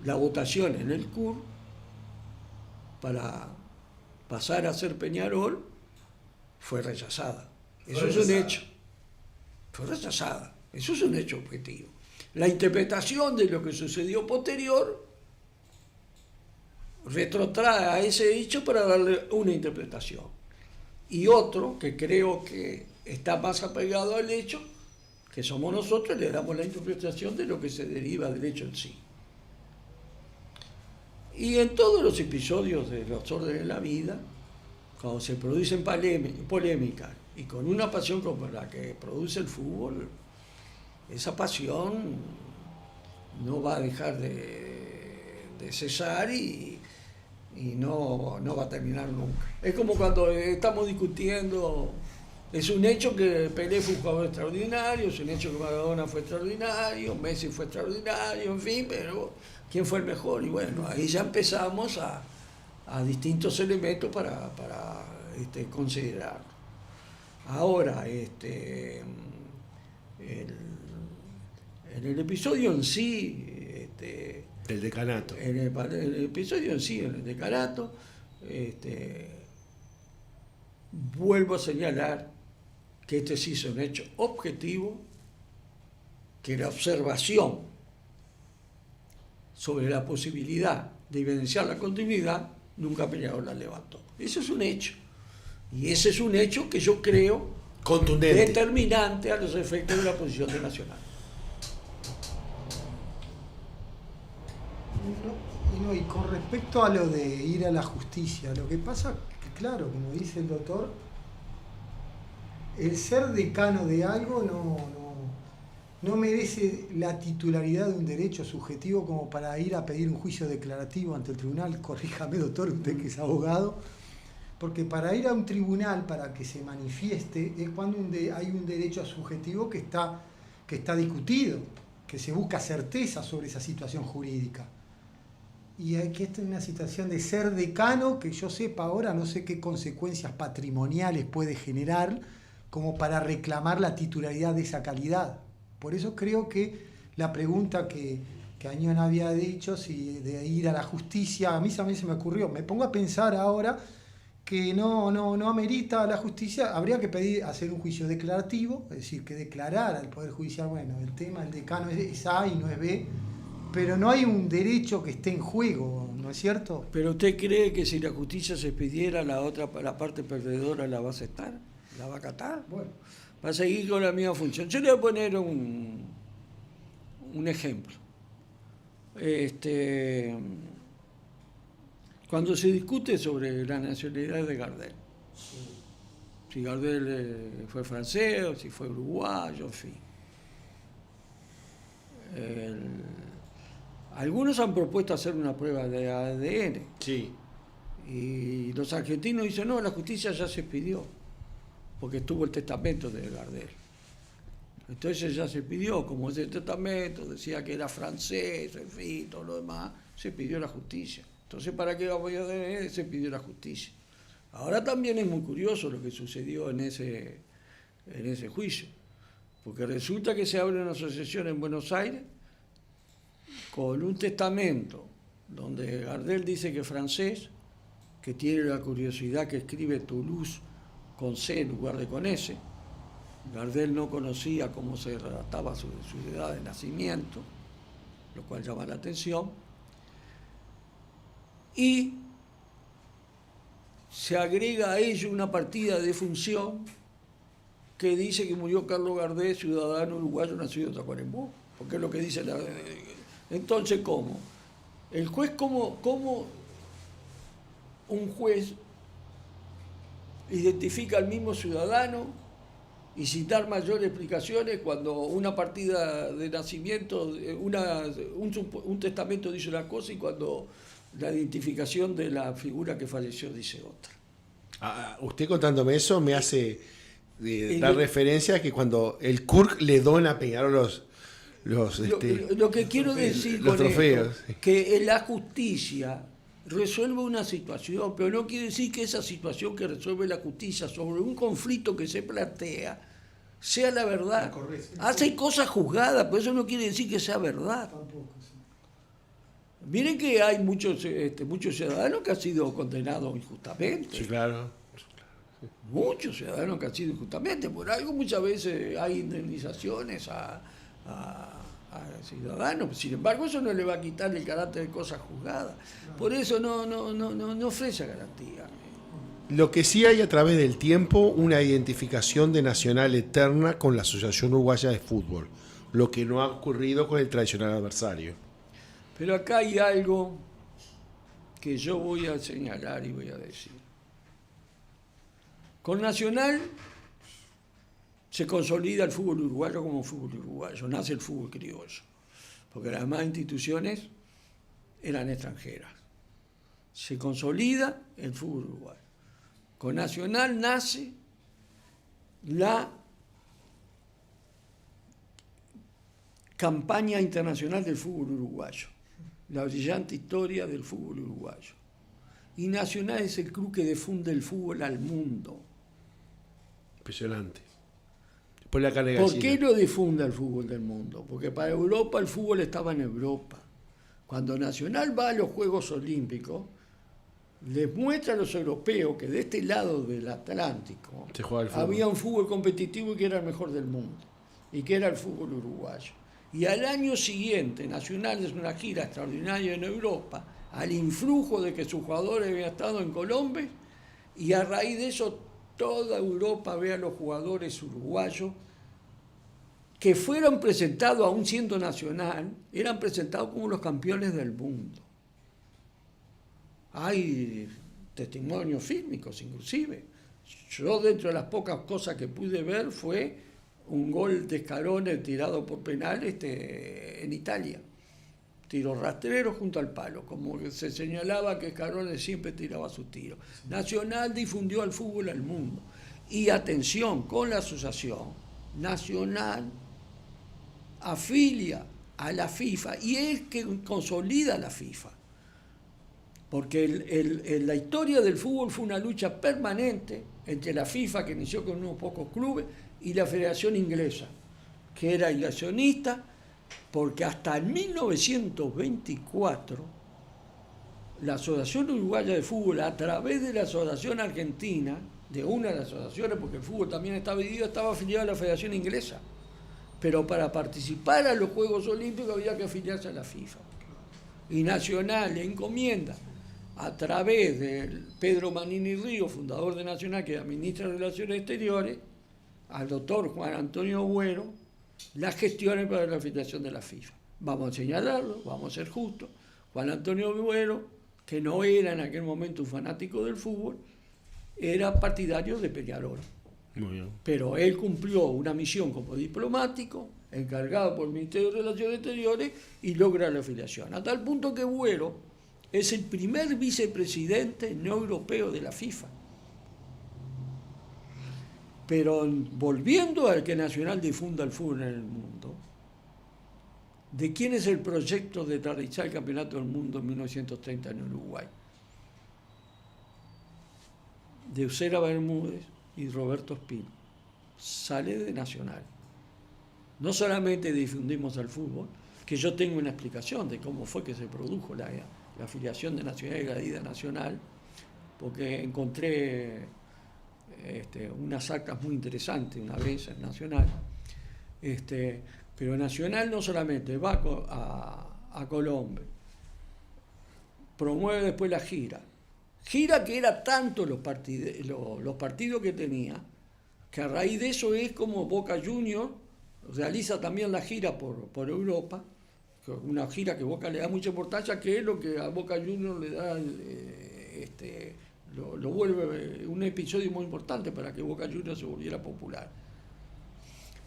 la votación en el CUR para pasar a ser Peñarol fue rechazada. Eso es un hecho. Fue rechazada. Eso es un hecho objetivo. La interpretación de lo que sucedió posterior retrotrae a ese hecho para darle una interpretación. Y otro, que creo que está más apegado al hecho, que somos nosotros, le damos la interpretación de lo que se deriva del hecho en sí. Y en todos los episodios de los órdenes de la vida, cuando se producen polémicas y con una pasión como la que produce el fútbol, esa pasión no va a dejar de cesar y no va a terminar nunca. Es como cuando estamos discutiendo, es un hecho que Pelé fue un jugador extraordinario, es un hecho que Maradona fue extraordinario, Messi fue extraordinario, en fin, pero ¿quién fue el mejor? Y bueno, ahí ya empezamos a distintos elementos para considerar. Ahora, en el episodio en sí, el decanato. En el episodio en sí, en el decanato, vuelvo a señalar que este sí es un hecho objetivo, que la observación sobre la posibilidad de evidenciar la continuidad nunca Peñarol la levantó. Eso es un hecho. Y ese es un hecho que yo creo Contundente. determinante a los efectos de la posición de Nacional. Y con respecto a lo de ir a la justicia, lo que pasa que, claro, como dice el doctor, el ser decano de algo no merece la titularidad de un derecho subjetivo como para ir a pedir un juicio declarativo ante el tribunal. Corríjame, doctor, usted que es abogado, porque para ir a un tribunal, para que se manifieste, es cuando hay un derecho subjetivo que está discutido, que se busca certeza sobre esa situación jurídica. Y aquí está en una situación de ser decano, que yo sepa ahora, no sé qué consecuencias patrimoniales puede generar, como para reclamar la titularidad de esa calidad. Por eso creo que la pregunta que Añón había dicho, si de ir a la justicia, a mí también se me ocurrió. Me pongo a pensar ahora que no amerita la justicia, habría que hacer un juicio declarativo, es decir, que declarara el Poder Judicial, bueno, el tema del decano es A y no es B, pero no hay un derecho que esté en juego, ¿no es cierto? ¿Pero usted cree que si la justicia se pidiera, la parte perdedora la va a aceptar? ¿La va a acatar? Bueno. Va a seguir con la misma función. Yo le voy a poner un ejemplo. Cuando se discute sobre la nacionalidad de Gardel, si Gardel fue francés o si fue uruguayo, en fin. Algunos han propuesto hacer una prueba de ADN. Sí. Y los argentinos dicen, no, la justicia ya se pidió, porque estuvo el testamento de Gardel. Entonces ya se pidió, como ese testamento decía que era francés, en fin, todo lo demás, se pidió la justicia. Entonces, ¿para qué vamos a ADN? Se pidió la justicia. Ahora también es muy curioso lo que sucedió en ese juicio, porque resulta que se abre una asociación en Buenos Aires con un testamento donde Gardel dice que es francés, que tiene la curiosidad que escribe Toulouse con C en lugar de con S. Gardel no conocía cómo se redactaba su edad de nacimiento, lo cual llama la atención. Y se agrega a ello una partida de función que dice que murió Carlos Gardel, ciudadano uruguayo nacido en Tacuarembó, porque es lo que dice la... Entonces, ¿cómo? El juez, ¿cómo un juez identifica al mismo ciudadano y sin dar mayores explicaciones cuando una partida de nacimiento, un testamento dice una cosa y cuando la identificación de la figura que falleció dice otra? Usted contándome eso me hace dar referencia a que cuando el Kurk le dona a Peñarol lo que quiero decir los con trofeos, esto, que la justicia resuelve una situación, pero no quiere decir que esa situación que resuelve la justicia sobre un conflicto que se plantea sea la verdad. Hace cosas juzgadas, pero eso no quiere decir que sea verdad. Miren que hay muchos ciudadanos que han sido condenados injustamente. Sí, claro. Muchos ciudadanos que han sido injustamente. Por algo muchas veces hay indemnizaciones a ciudadanos. Sin embargo, eso no le va a quitar el carácter de cosas juzgadas. Por eso no ofrece garantía. Lo que sí hay a través del tiempo, una identificación de Nacional eterna con la Asociación Uruguaya de Fútbol, lo que no ha ocurrido con el tradicional adversario. Pero acá hay algo que yo voy a señalar y voy a decir. Con Nacional se consolida el fútbol uruguayo como fútbol uruguayo, nace el fútbol criollo, porque las demás instituciones eran extranjeras. Se consolida el fútbol uruguayo. Con Nacional nace la campaña internacional del fútbol uruguayo, la brillante historia del fútbol uruguayo. Y Nacional es el club que difunde el fútbol al mundo. Impresionante. Después la carne de ¿Por gallina. qué no difunde el fútbol del mundo? Porque para Europa el fútbol estaba en Europa. Cuando Nacional va a los Juegos Olímpicos, les muestra a los europeos que de este lado del Atlántico Se juega el fútbol. había un fútbol competitivo y que era el mejor del mundo, y que era el fútbol uruguayo. Y al año siguiente, Nacional es una gira extraordinaria en Europa, al influjo de que sus jugadores habían estado en Colombia, y a raíz de eso toda Europa ve a los jugadores uruguayos que fueron presentados, aún siendo nacional, eran presentados como los campeones del mundo. Hay testimonios fílmicos, inclusive. Yo, dentro de las pocas cosas que pude ver, fue un gol de Scarone tirado por penal en Italia. Tiro rastrero junto al palo, como que se señalaba que Scarone siempre tiraba sus tiros. Nacional difundió al fútbol al mundo. Y atención, con la asociación, Nacional afilia a la FIFA y es que consolida la FIFA. Porque la historia del fútbol fue una lucha permanente entre la FIFA, que inició con unos pocos clubes, y la Federación Inglesa, que era aislacionista, porque hasta en 1924 la Asociación Uruguaya de Fútbol, a través de la Asociación Argentina, de una de las asociaciones, porque el fútbol también estaba dividido, estaba afiliado a la Federación Inglesa. Pero para participar a los Juegos Olímpicos había que afiliarse a la FIFA. Y Nacional le encomienda, a través de Pedro Manini Río, fundador de Nacional, que era ministro de Relaciones Exteriores, al doctor Juan Antonio Güero, las gestiones para la afiliación de la FIFA. Vamos a señalarlo, vamos a ser justos. Juan Antonio Güero, que no era en aquel momento un fanático del fútbol, era partidario de Peñarol. Muy bien. Pero él cumplió una misión como diplomático, encargado por el Ministerio de Relaciones Exteriores, y logra la afiliación. A tal punto que Güero es el primer vicepresidente no europeo de la FIFA. Pero volviendo al que Nacional difunda el fútbol en el mundo, ¿de quién es el proyecto de realizar el Campeonato del Mundo en 1930 en Uruguay? De Usera Bermúdez y Roberto Espino. Sale de Nacional. No solamente difundimos al fútbol, que yo tengo una explicación de cómo fue que se produjo la afiliación de Nacional y la ida Nacional, porque encontré unas actas muy interesantes una vez en Nacional. Pero Nacional no solamente va a Colombia, promueve después la gira que era tanto los partidos que tenía, que a raíz de eso es como Boca Juniors realiza también la gira por Europa, una gira que Boca le da mucha importancia, que es lo que a Boca Juniors le da, lo vuelve un episodio muy importante para que Boca Juniors se volviera popular.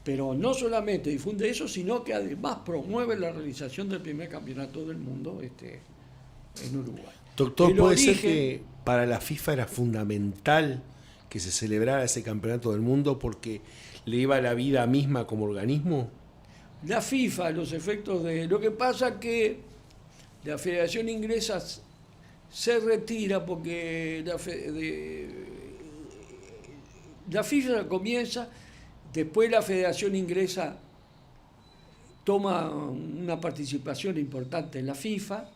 Pero no solamente difunde eso, sino que además promueve la realización del primer campeonato del mundo en Uruguay. Doctor, ¿puede ser que para la FIFA era fundamental que se celebrara ese campeonato del mundo porque le iba la vida misma como organismo? La FIFA, los efectos de... Lo que pasa que la Federación Inglesa se retira porque la FIFA comienza, después la Federación Inglesa toma una participación importante en la FIFA,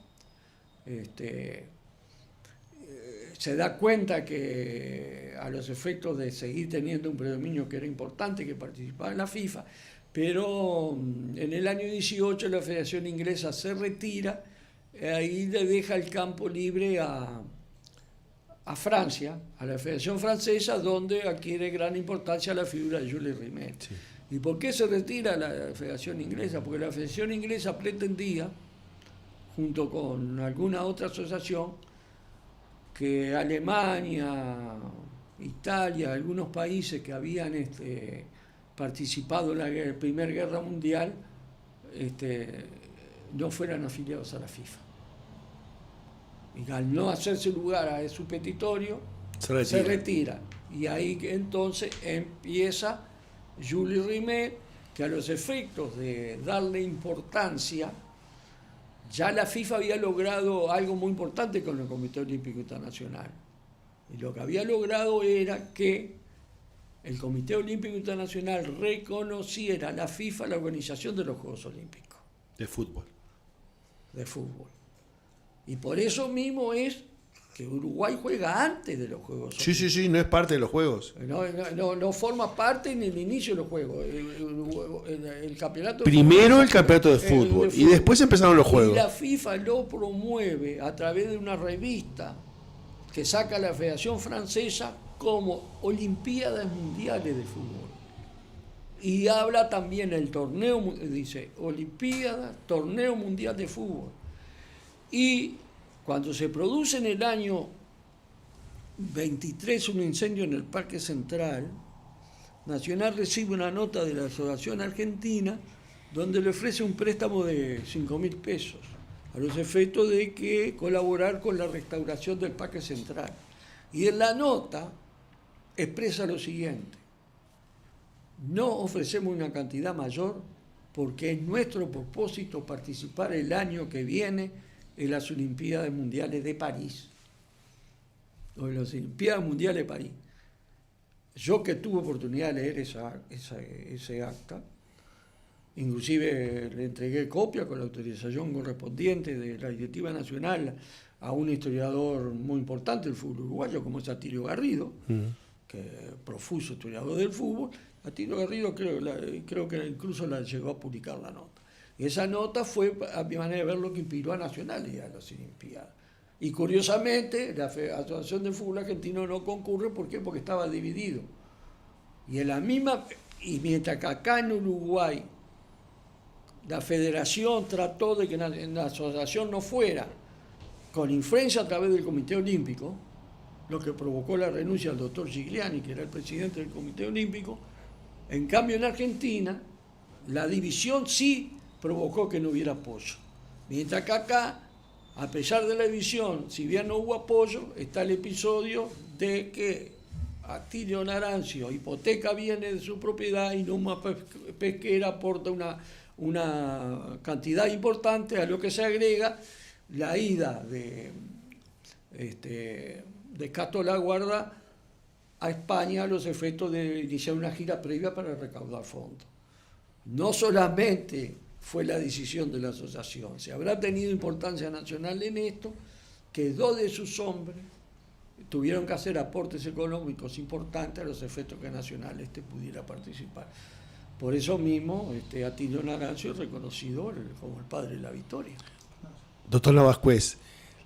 se da cuenta que a los efectos de seguir teniendo un predominio que era importante, que participaba en la FIFA, pero en el año 18 la Federación Inglesa se retira, ahí le deja el campo libre a Francia, a la Federación Francesa, donde adquiere gran importancia la figura de Jules Rimet. Sí. ¿Y por qué se retira la Federación Inglesa? Porque la Federación Inglesa pretendía, junto con alguna otra asociación, que Alemania, Italia, algunos países que habían participado en la Primera Guerra Mundial, no fueran afiliados a la FIFA. Y al no hacerse lugar a su petitorio, se retira. Y ahí entonces empieza Jules Rimet, que a los efectos de darle importancia, ya la FIFA había logrado algo muy importante con el Comité Olímpico Internacional. Y lo que había logrado era que el Comité Olímpico Internacional reconociera a la FIFA la organización de los Juegos Olímpicos. De fútbol. De fútbol. Y por eso mismo es que Uruguay juega antes de los Juegos Olímpicos. Sí, no es parte de los Juegos. No forma parte en el inicio de los Juegos. El campeonato Primero el campeonato de fútbol y después empezaron los Juegos. Y la FIFA lo promueve a través de una revista que saca la Federación Francesa como Olimpiadas Mundiales de Fútbol. Y habla también el torneo, dice Olimpiadas, Torneo Mundial de Fútbol. Y cuando se produce en el año 23 un incendio en el Parque Central, Nacional recibe una nota de la Asociación Argentina donde le ofrece un préstamo de 5.000 pesos a los efectos de que colaborar con la restauración del Parque Central. Y en la nota expresa lo siguiente: no ofrecemos una cantidad mayor porque es nuestro propósito participar el año que viene en las Olimpiadas Mundiales de París. O en las Olimpiadas Mundiales de París. Yo que tuve oportunidad de leer ese acta, inclusive le entregué copia con la autorización correspondiente de la Directiva Nacional a un historiador muy importante del fútbol uruguayo, como es Atilio Garrido, que profuso historiador del fútbol. Atilio Garrido creo que incluso la llegó a publicar la nota. Y esa nota fue, a mi manera de ver, lo que inspiró a Nacional y a las Olimpiadas. Y curiosamente, la Asociación de Fútbol Argentino no concurre, ¿por qué? Porque estaba dividido. Y mientras que acá en Uruguay la federación trató de que la asociación no fuera, con influencia a través del Comité Olímpico, lo que provocó la renuncia del doctor Gigliani, que era el presidente del Comité Olímpico. En cambio, en Argentina, la división sí provocó que no hubiera apoyo. Mientras que acá, a pesar de la división, si bien no hubo apoyo, está el episodio de que Atilio Narancio hipoteca bienes de su propiedad y Numa Pesquera aporta una cantidad importante, a lo que se agrega la ida de Cato La Guarda a España a los efectos de iniciar una gira previa para recaudar fondos. No solamente fue la decisión de la asociación, se habrá tenido importancia nacional en esto, que 2 de sus hombres tuvieron que hacer aportes económicos importantes a los efectos que Nacional pudiera participar. Por eso mismo Atilio Narancio es reconocido como el padre de la victoria. Doctor Navascués,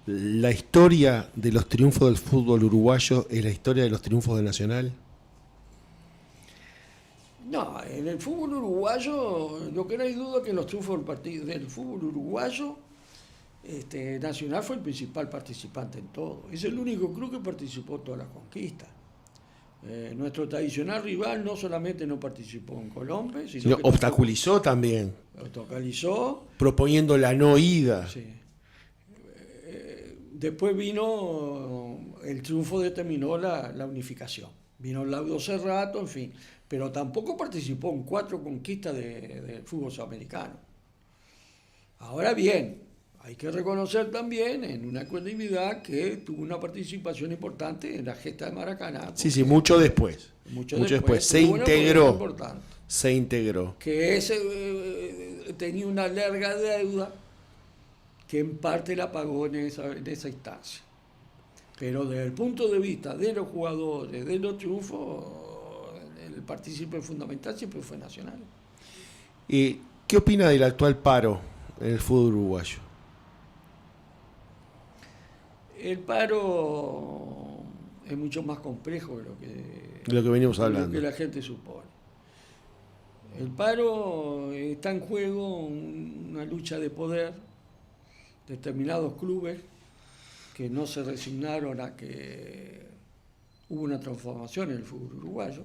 ¿la historia de los triunfos del fútbol uruguayo es la historia de los triunfos de Nacional? No, en el fútbol uruguayo, lo que no hay duda es que en los triunfos del fútbol uruguayo, Nacional fue el principal participante en todo. Es el único club que participó en todas las conquistas. Nuestro tradicional rival no solamente no participó en Colombia, sino que obstaculizó también. Obstaculizó. Proponiendo la no ida. Sí. Después vino, el triunfo determinó la unificación. Vino Laudo Cerrato, en fin. Pero tampoco participó en 4 conquistas del fútbol sudamericano. Ahora bien, hay que reconocer también en una colectividad que tuvo una participación importante en la gesta de Maracaná. Sí, mucho después. Mucho después. Se integró. Se integró. Que tenía una larga deuda que en parte la pagó en esa instancia. Pero desde el punto de vista de los jugadores, de los triunfos, el partícipe fundamental siempre fue Nacional. ¿Qué opina del actual paro en el fútbol uruguayo? El paro es mucho más complejo de lo que venimos hablando. De lo que la gente supone. El paro está en juego una lucha de poder, determinados clubes que no se resignaron a que hubo una transformación en el fútbol uruguayo,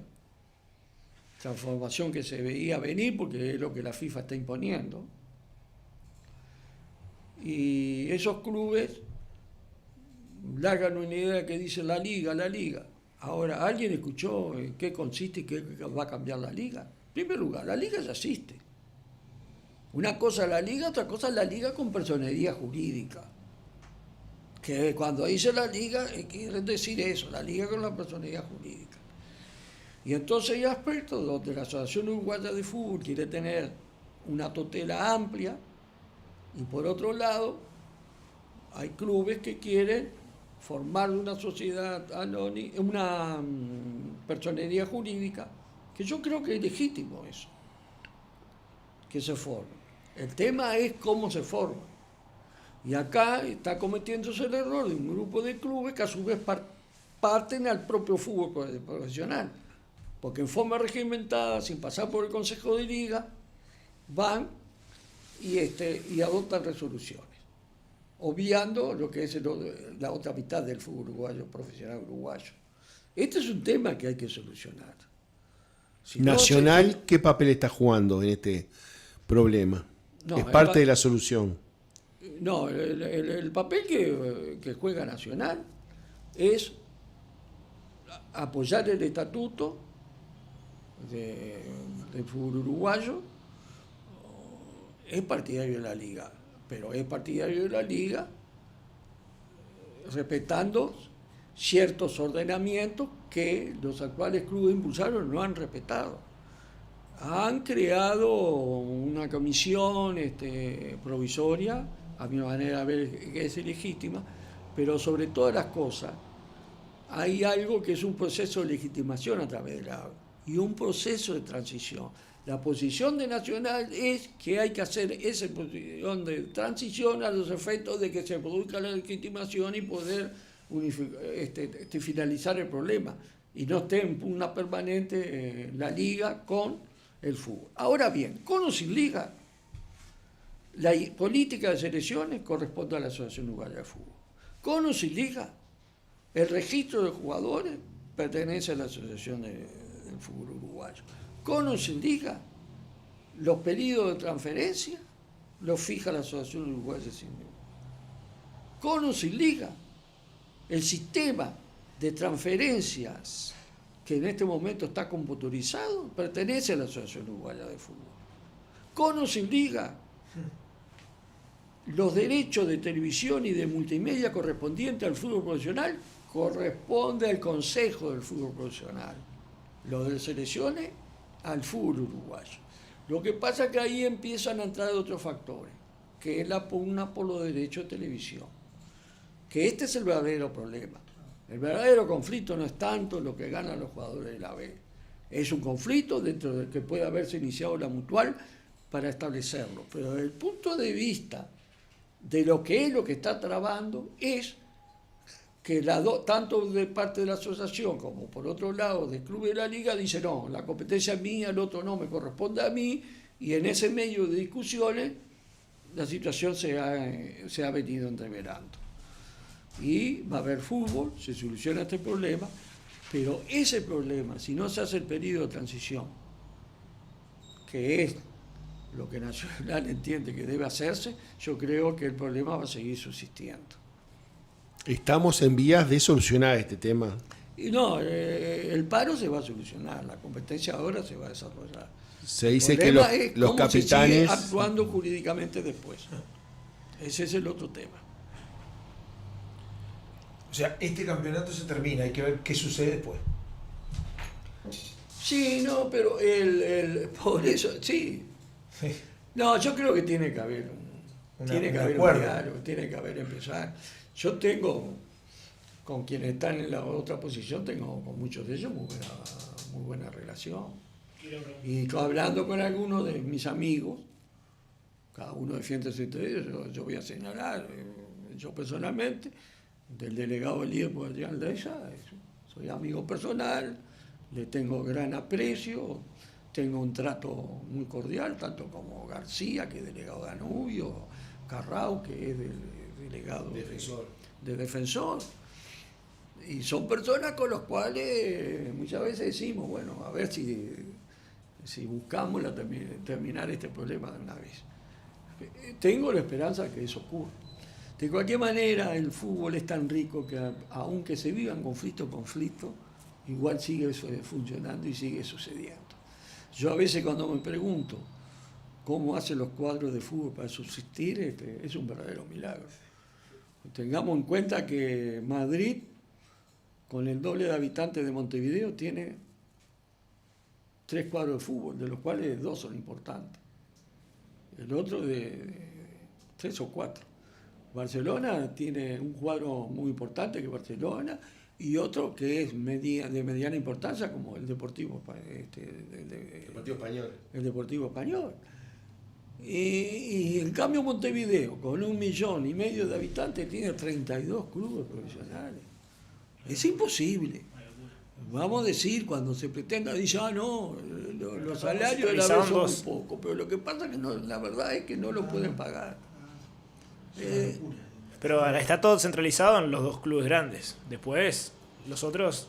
transformación que se veía venir porque es lo que la FIFA está imponiendo. Y esos clubes largan una idea que dice la liga. Ahora, ¿alguien escuchó en qué consiste y qué va a cambiar la liga? En primer lugar, la liga ya existe. Una cosa es la liga, otra cosa es la liga con personería jurídica. Que cuando dice la liga, quiere decir eso, la liga con la personería jurídica. Y entonces hay aspectos donde la Asociación Uruguaya de Fútbol quiere tener una tutela amplia y por otro lado hay clubes que quieren formar una sociedad anónima, una personería jurídica, que yo creo que es legítimo eso, que se forme. El tema es cómo se forma. Y acá está cometiéndose el error de un grupo de clubes que a su vez parten al propio fútbol profesional, porque en forma regimentada, sin pasar por el Consejo de Liga, van y adoptan resoluciones, obviando lo que es la otra mitad del fútbol uruguayo, profesional uruguayo. Este es un tema que hay que solucionar. Si Nacional, ¿qué papel está jugando en este problema? No, es parte de la solución. No, el papel que juega Nacional es apoyar el estatuto del fútbol uruguayo. Es partidario de la Liga, pero es partidario de la Liga respetando ciertos ordenamientos que los actuales clubes impulsados no han respetado. Han creado una comisión provisoria, a mi manera de ver que es ilegítima, pero sobre todas las cosas hay algo que es un proceso de legitimación a través de la y un proceso de transición. La posición de Nacional es que hay que hacer esa posición de transición a los efectos de que se produzca la legitimación y poder finalizar el problema y no esté en pugna permanente la Liga con el fútbol. Ahora bien, con o sin Liga, la política de selecciones corresponde a la Asociación Uruguaya de Fútbol. Con o sin Liga, el registro de jugadores pertenece a la Asociación del Fútbol Uruguayo. Con o sin Liga, los pedidos de transferencia los fija la Asociación Uruguaya de Fútbol. Con o sin Liga, el sistema de transferencias que en este momento está computarizado pertenece a la Asociación Uruguaya de Fútbol. Con o sin Liga, los derechos de televisión y de multimedia correspondientes al fútbol profesional corresponde al Consejo del Fútbol Profesional. Los de selecciones al fútbol uruguayo. Lo que pasa es que ahí empiezan a entrar otros factores, que es la pugna por los derechos de televisión. Que este es el verdadero problema. El verdadero conflicto no es tanto lo que ganan los jugadores de la B. Es un conflicto dentro del que puede haberse iniciado la mutual para establecerlo. Pero desde el punto de vista de lo que es lo que está trabando es que tanto de parte de la asociación como por otro lado del club de la Liga dice no, la competencia es mía, el otro no me corresponde a mí, y en ese medio de discusiones la situación se ha venido entreverando. Y va a haber fútbol, se soluciona este problema, pero ese problema, si no se hace el periodo de transición, que es lo que Nacional entiende que debe hacerse, yo creo que el problema va a seguir subsistiendo. Estamos en vías de solucionar este tema. Y no, el paro se va a solucionar, la competencia ahora se va a desarrollar. Se dice que el problema es los cómo capitanes... se sigue actuando jurídicamente después. Ese es el otro tema. O sea, este campeonato se termina, hay que ver qué sucede después. Sí, no, pero por eso, sí. No, yo creo que tiene que haber un diálogo, tiene que haber empezar. Yo tengo, con quienes están en la otra posición, tengo con muchos de ellos muy buena relación. Y hablando con algunos de mis amigos, cada uno defiende su interés, yo voy a señalar, yo personalmente, del delegado del líder por Adrián Leisa, soy amigo personal, le tengo gran aprecio, tengo un trato muy cordial, tanto como García, que es delegado de Danubio, Carrau, que es delegado de Defensor. Y son personas con las cuales muchas veces decimos, bueno, a ver si buscamos terminar este problema de una vez. Tengo la esperanza de que eso ocurra. De cualquier manera, el fútbol es tan rico que aunque se vivan conflicto, igual sigue funcionando y sigue sucediendo. Yo a veces cuando me pregunto cómo hacen los cuadros de fútbol para subsistir, es un verdadero milagro. Tengamos en cuenta que Madrid, con el doble de habitantes de Montevideo, tiene 3 cuadros de fútbol, de los cuales 2 son importantes. El otro de 3 o 4. Barcelona tiene un cuadro muy importante que es Barcelona y otro que es de mediana importancia como el Deportivo Español. El Deportivo Español. Y en cambio Montevideo, con 1,5 millones de habitantes, tiene 32 clubes profesionales. Es imposible. Vamos a decir, cuando se pretenda, dice, no, los salarios de la vez son muy pocos, pero lo que pasa es que la verdad es que no lo pueden pagar. Pero está todo centralizado en los 2 clubes grandes. Después, los otros,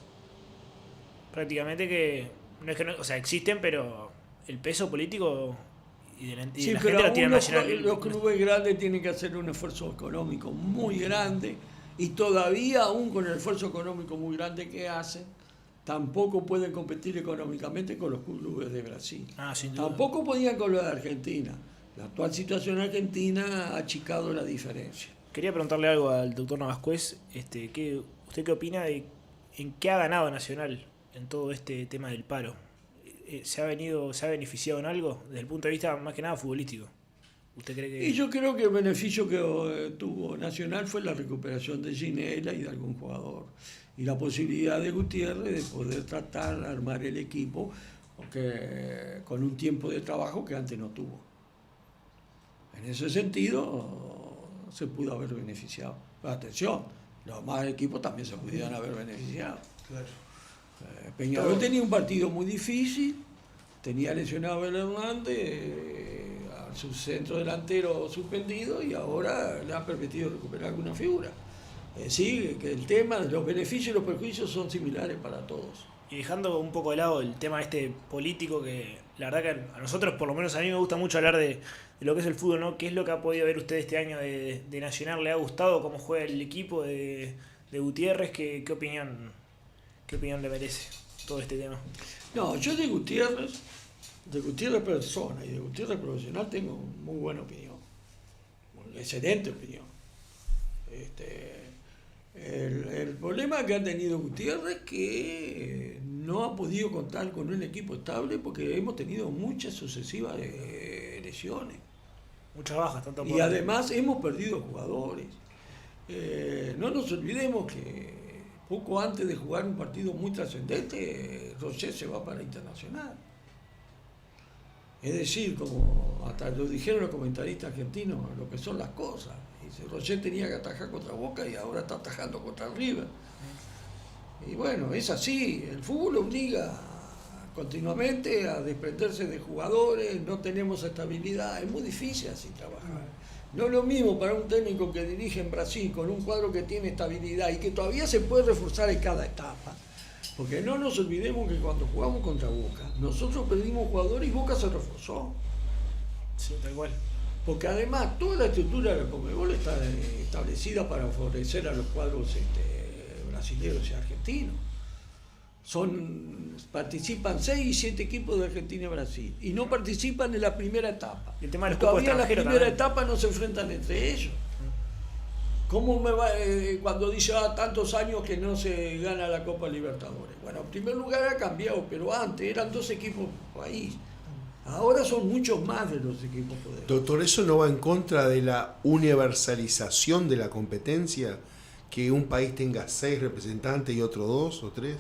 prácticamente que, no es que no, o sea, existen, pero el peso político y de la gente la tiene Nacional. Los clubes grandes tienen que hacer un esfuerzo económico muy grande, y todavía, aún con el esfuerzo económico muy grande que hacen, tampoco pueden competir económicamente con los clubes de Brasil. Sin duda. Tampoco podían con los de Argentina. La actual situación en Argentina ha achicado la diferencia. Quería preguntarle algo al doctor Navascués. ¿Usted qué opina de en qué ha ganado Nacional en todo este tema del paro? ¿Se ha beneficiado en algo desde el punto de vista más que nada futbolístico? ¿Usted cree que...? Y yo creo que el beneficio que tuvo Nacional fue la recuperación de Ginela y de algún jugador. Y la posibilidad de Gutiérrez de poder tratar de armar el equipo con un tiempo de trabajo que antes no tuvo. En ese sentido se pudo haber beneficiado. Pero atención, los demás equipos también se pudieran haber beneficiado. Claro. Peñarol tenía un partido muy difícil, tenía lesionado a Abel Hernández, a su centro delantero suspendido, y ahora le ha permitido recuperar alguna figura. Es decir, que el tema de los beneficios y los perjuicios son similares para todos. Y dejando un poco de lado el tema político, que la verdad que a nosotros, por lo menos a mí me gusta mucho hablar de lo que es el fútbol, ¿no? ¿Qué es lo que ha podido ver usted este año de Nacional? ¿Le ha gustado cómo juega el equipo de Gutiérrez? ¿Qué opinión le merece todo este tema? No, yo de Gutiérrez persona y de Gutiérrez profesional tengo muy buena opinión, una excelente opinión. El problema que ha tenido Gutiérrez es que no ha podido contar con un equipo estable porque hemos tenido muchas sucesivas lesiones. Muchas bajas, tanto y además hemos perdido jugadores. No nos olvidemos que poco antes de jugar un partido muy trascendente, Rocher se va para Internacional. Es decir, como hasta lo dijeron los comentaristas argentinos, lo que son las cosas. Dice, Rocher tenía que atajar contra Boca y ahora está atajando contra River. Y bueno, es así. El fútbol obliga continuamente a desprenderse de jugadores, no tenemos estabilidad, es muy difícil así trabajar. No es lo mismo para un técnico que dirige en Brasil con un cuadro que tiene estabilidad y que todavía se puede reforzar en cada etapa. Porque no nos olvidemos que cuando jugamos contra Boca, nosotros perdimos jugadores y Boca se reforzó. Sí, tal cual. Porque además toda la estructura de la Conmebol está establecida para favorecer a los cuadros brasileños y argentinos. Participan 6 y 7 equipos de Argentina y Brasil y no participan en la primera etapa. Y el tema de los todavía en la primera también. etapa no se enfrentan entre ellos. ¿Cómo me va cuando dice tantos años que no se gana la Copa Libertadores? Bueno, en primer lugar ha cambiado, pero antes eran 2 equipos por país. Ahora son muchos más de los equipos poderosos. Doctor, ¿eso no va en contra de la universalización de la competencia? Que un país tenga 6 representantes y otro 2 o 3.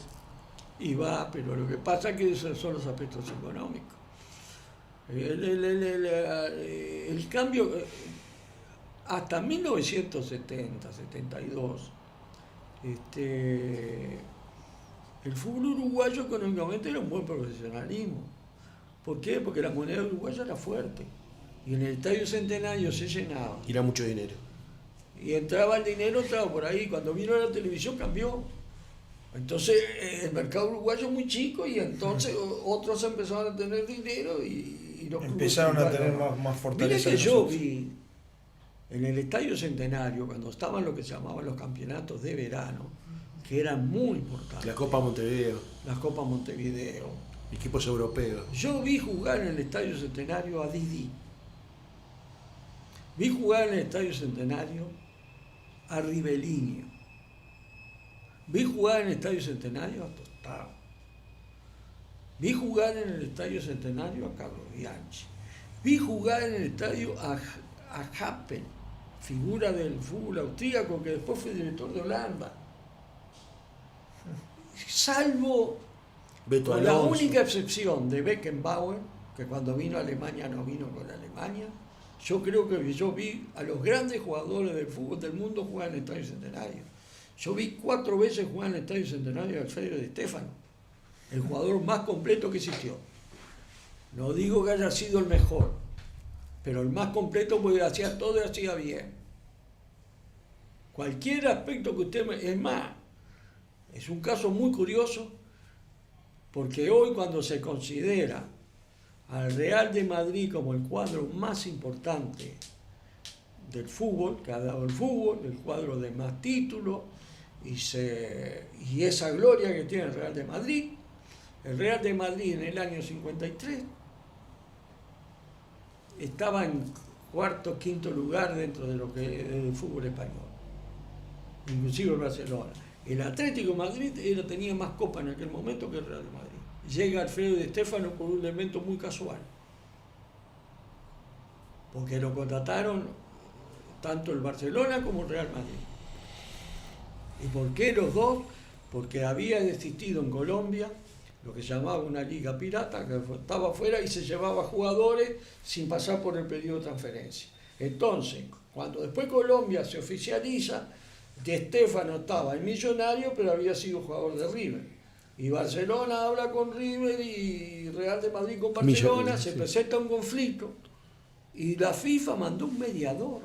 Y va, pero lo que pasa es que esos son los aspectos económicos. El cambio, hasta 1970, 72, el fútbol uruguayo económicamente era un buen profesionalismo. ¿Por qué? Porque la moneda uruguaya era fuerte. Y en el Estadio Centenario se llenaba. Y era mucho dinero. Y entraba el dinero, entraba por ahí. Cuando vino la televisión cambió. Entonces el mercado uruguayo es muy chico y entonces otros empezaron a tener dinero y los empezaron a tener más fortaleza. Mira que yo vi en el Estadio Centenario, cuando estaban lo que se llamaban los campeonatos de verano, que eran muy importantes. La Copa Montevideo. La Copa Montevideo. Equipos europeos. Yo vi jugar en el Estadio Centenario a Didi. Vi jugar en el Estadio Centenario a Riveliño. Vi jugar en el Estadio Centenario a Tostado. Vi jugar en el Estadio Centenario a Carlos Bianchi. Vi jugar en el estadio a Happen, figura del fútbol austríaco que después fue director de Holanda. Salvo Beto con la Alonso. única excepción de Beckenbauer, que cuando vino a Alemania no vino con Alemania. Yo creo que yo vi a los grandes jugadores del fútbol del mundo jugar en el Estadio Centenario. Yo vi 4 veces jugar en el Estadio Centenario a Alfredo Di Stéfano, el jugador más completo que existió. No digo que haya sido el mejor, pero el más completo porque hacía todo y hacía bien. Cualquier aspecto que usted... Es más, es un caso muy curioso, porque hoy cuando se considera al Real de Madrid como el cuadro más importante del fútbol, que ha dado el fútbol, el cuadro de más títulos, y esa gloria que tiene el Real de Madrid en el año 53 estaba en cuarto, quinto lugar dentro de lo que es el fútbol español, inclusive el Barcelona. El Atlético de Madrid tenía más copas en aquel momento que el Real de Madrid. Llega Alfredo Di Stéfano por un elemento muy casual, porque lo contrataron tanto el Barcelona como el Real Madrid. ¿Y por qué los dos? Porque había existido en Colombia lo que se llamaba una liga pirata, que estaba afuera y se llevaba jugadores sin pasar por el periodo de transferencia. Entonces, cuando después Colombia se oficializa, Di Stéfano estaba en Millonario, pero había sido jugador de River. Y Barcelona habla con River y Real de Madrid con Barcelona, se presenta un conflicto y la FIFA mandó un mediador.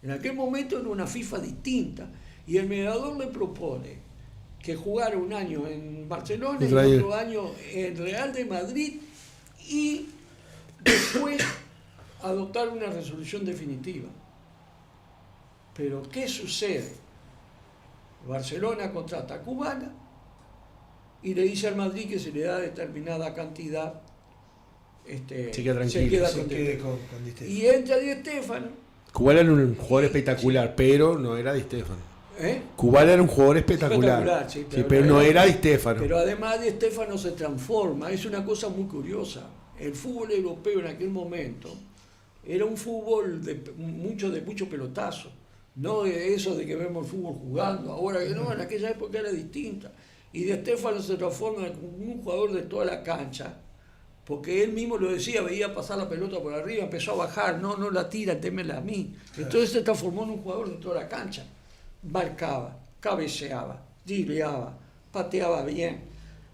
En aquel momento era una FIFA distinta y el mediador le propone que jugara un año en Barcelona y otro año en Real de Madrid y después adoptar una resolución definitiva. Pero ¿qué sucede? Barcelona contrata a Cubana y le dice al Madrid que se le da determinada cantidad, se queda tranquilo, con Di Stéfano. Y entra Di Stéfano. Kubala era un jugador espectacular, pero no era Di Stéfano. Kubala era un jugador espectacular, sí, pero no era Di Stéfano. Pero además Di Stéfano se transforma, es una cosa muy curiosa. El fútbol europeo en aquel momento era un fútbol de mucho pelotazo. No eso de que vemos el fútbol jugando, ahora que no, en aquella época era distinta. Y Di Stéfano se transforma en un jugador de toda la cancha, porque él mismo lo decía, veía pasar la pelota por arriba, empezó a bajar, no la tira, témela a mí. Entonces se transformó en un jugador de toda la cancha. Marcaba, cabeceaba, dribleaba, pateaba bien.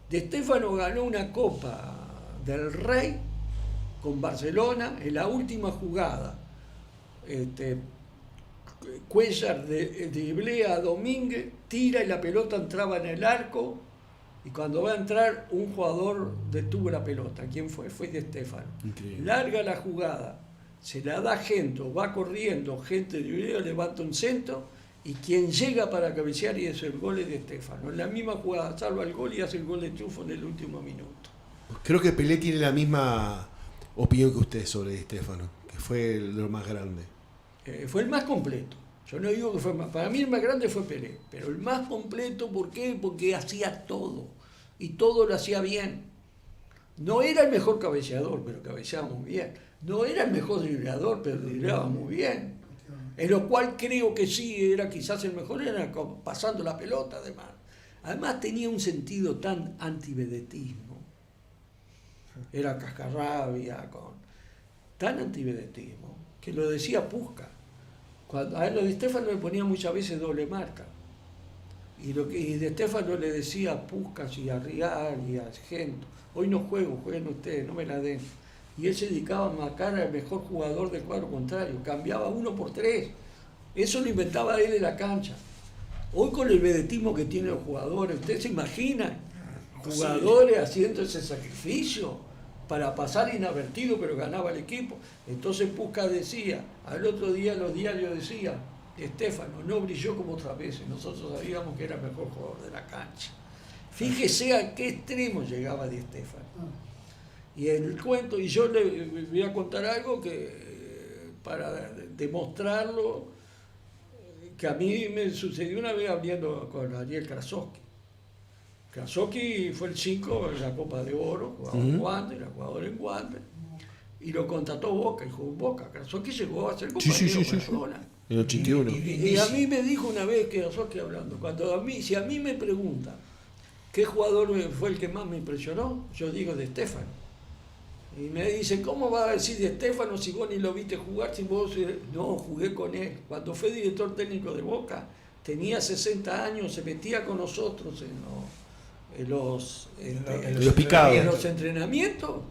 Di Stéfano ganó una Copa del Rey con Barcelona en la última jugada. Cuéllar driblea a Domínguez, tira y la pelota entraba en el arco y cuando va a entrar un jugador detuvo la pelota. ¿Quién fue? Fue Di Stéfano. Increíble. Larga la jugada, se la da Gento, va corriendo, Gente driblea, levanta un centro y quien llega para cabecear y hace el gol es Di Stéfano. En la misma jugada salva el gol y hace el gol de triunfo en el último minuto. Creo que Pelé tiene la misma opinión que usted sobre Di Stéfano, que fue lo más grande. Fue el más completo. Yo no digo que fue más. Para mí el más grande fue Pelé, pero el más completo, ¿por qué? Porque hacía todo y todo lo hacía bien. No era el mejor cabeceador, pero cabeceaba muy bien. No era el mejor driblador, pero dribleaba muy bien. En lo cual creo que sí era quizás el mejor, era pasando la pelota además. Además tenía un sentido tan antivedetismo. Era cascarrabia, tan antivedetismo, que lo decía Puskás. A él Di Stéfano le ponía muchas veces doble marca. Y Di Stéfano le decía a Puskás y a Rial y a Gento, hoy no juego, jueguen ustedes, no me la den. Y él se dedicaba a marcar al mejor jugador del cuadro contrario, cambiaba 1 por 3. Eso lo inventaba él en la cancha. Hoy con el vedetismo que tienen los jugadores, ¿ustedes se imaginan? Jugadores haciendo ese sacrificio para pasar inadvertido, pero ganaba el equipo. Entonces Puskás decía, al otro día los diarios decían, Di Stéfano no brilló como otras veces, nosotros sabíamos que era el mejor jugador de la cancha. Fíjese a qué extremo llegaba Di Stéfano. Y el cuento, y yo le voy a contar algo que para demostrarlo, que a mí me sucedió una vez hablando con Ariel Krasowski. Krasowski fue el 5 en la Copa de Oro, jugaba en Wander, era jugador en Wander, y lo contrató Boca, y jugó en Boca. Krasowski llegó a ser compañero con Barcelona. En el 81. Y a mí me dijo una vez que Krasowski hablando, si a mí me preguntan qué jugador fue el que más me impresionó, yo digo Di Stéfano. Y me dicen, ¿cómo vas a decir Di Stéfano si vos ni lo viste jugar? Si vos no, jugué con él. Cuando fue director técnico de Boca, tenía 60 años, se metía con nosotros en los picados. en los entrenamientos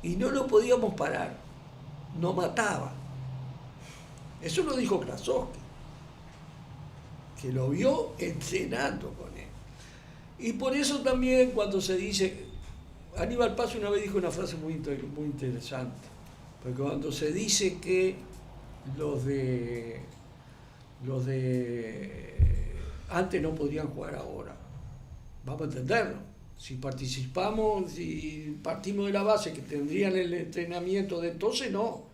y no lo podíamos parar. Nos mataba. Eso lo dijo Krasowski, que lo vio entrenando con él. Y por eso también cuando se dice, Aníbal Paso una vez dijo una frase muy interesante, porque cuando se dice que los de antes no podían jugar ahora, vamos a entenderlo. Si participamos, si partimos de la base que tendrían el entrenamiento de entonces, no.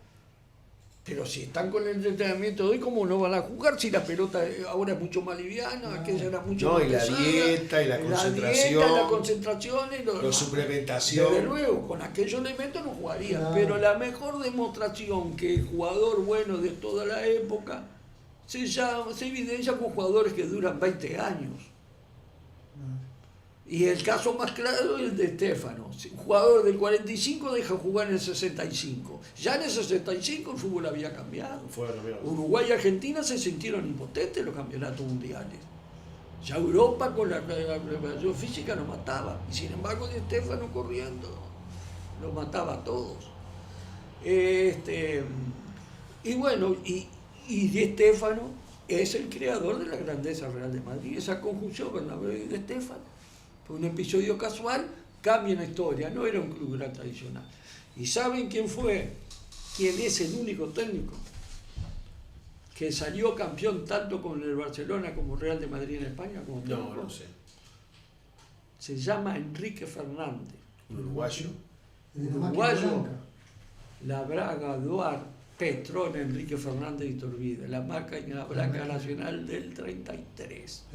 Pero si están con el entrenamiento de hoy, ¿cómo no van a jugar si la pelota ahora es mucho más liviana? Aquella era mucho más y la pesada, dieta, y la concentración, la concentración y la suplementación. Desde luego, con aquellos elementos no jugarían. No. Pero la mejor demostración que el jugador bueno de toda la época se evidencia con jugadores que duran 20 años. Y el caso más claro es el de Stéfano. Un jugador del 45 deja jugar en el 65. Ya en el 65 el fútbol había cambiado. Uruguay y Argentina se sintieron impotentes en los campeonatos mundiales. Ya Europa con la preparación física nos mataba. Y sin embargo Di Stéfano corriendo los mataba a todos. Y bueno, y Di Stéfano es el creador de la grandeza Real de Madrid. Esa conjunción con Bernabéu y Di Stéfano. Por un episodio casual, cambia la historia, no era un club gran tradicional. ¿Y saben quién es el único técnico que salió campeón tanto con el Barcelona como Real de Madrid en España? Como técnico? No sé. Se llama Enrique Fernández. ¿Un uruguayo? Uruguayo, La Braga, Duarte, Petrón, Enrique Fernández y Iturbide, la máquina blanca nacional del 33.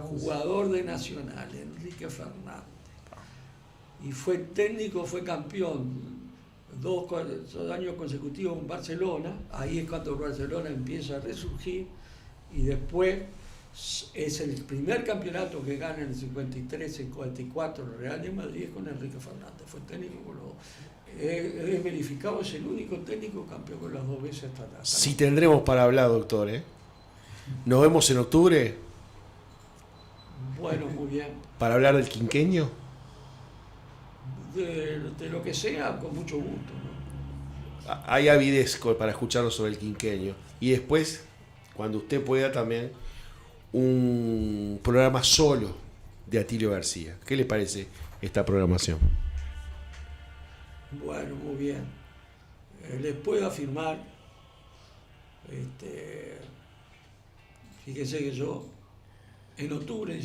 Jugador de Nacional, Enrique Fernández. Y fue técnico, fue campeón 2 años consecutivos con Barcelona. Ahí es cuando Barcelona empieza a resurgir. Y después es el primer campeonato que gana en el 53, 54 el Real de Madrid con Enrique Fernández. Fue técnico con los dos. Verificado, es el único técnico campeón con las 2 veces hasta acá. Sí tendremos para hablar, doctor, ¿eh? Nos vemos en octubre. Bueno, muy bien. Para hablar del quinqueño. De lo que sea, con mucho gusto, ¿no? Hay avidez para escucharlo sobre el quinqueño. Y después, cuando usted pueda también, un programa solo de Atilio García. ¿Qué le parece esta programación? Bueno, muy bien. Les puedo afirmar, fíjense que yo, en octubre,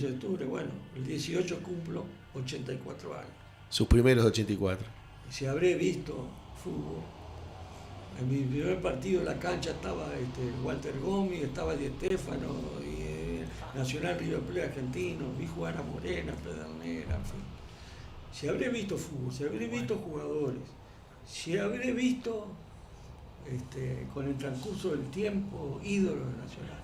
bueno, el 18 cumplo 84 años. Sus primeros 84. Y si habré visto fútbol, en mi primer partido en la cancha estaba Walter Gómez, estaba Di Stéfano, y Nacional River Plate argentino, vi jugar a Morena, Pedernera, en fin. Si habré visto fútbol, si habré visto jugadores, si habré visto con el transcurso del tiempo ídolos de Nacional,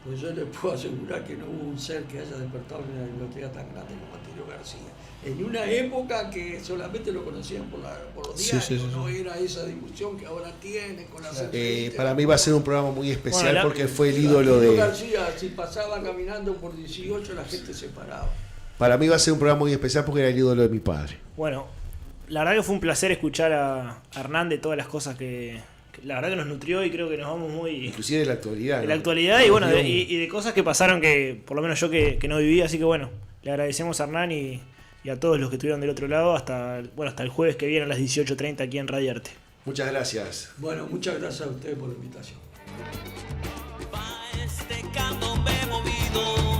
pues yo les puedo asegurar que no hubo un ser que haya despertado en una biblioteca tan grande como Atilio García. En una época que solamente lo conocían por los diarios, sí. No era esa difusión que ahora tiene con las entrevistas. Para mí va a ser un programa muy especial porque fue el ídolo de... García, si pasaba caminando por 18 la gente se paraba. Para mí va a ser un programa muy especial porque era el ídolo de mi padre. Bueno, la verdad que fue un placer escuchar a Hernán de todas las cosas que la verdad que nos nutrió y creo que nos vamos muy... Inclusive de la actualidad. De la actualidad y bueno, y de cosas que pasaron que por lo menos yo que no viví, así que bueno, le agradecemos a Hernán y a todos los que estuvieron del otro lado hasta el jueves que viene a las 18:30 aquí en Radio Arte. Muchas gracias. Bueno, muchas gracias a ustedes por la invitación. Pa' este candombe movido.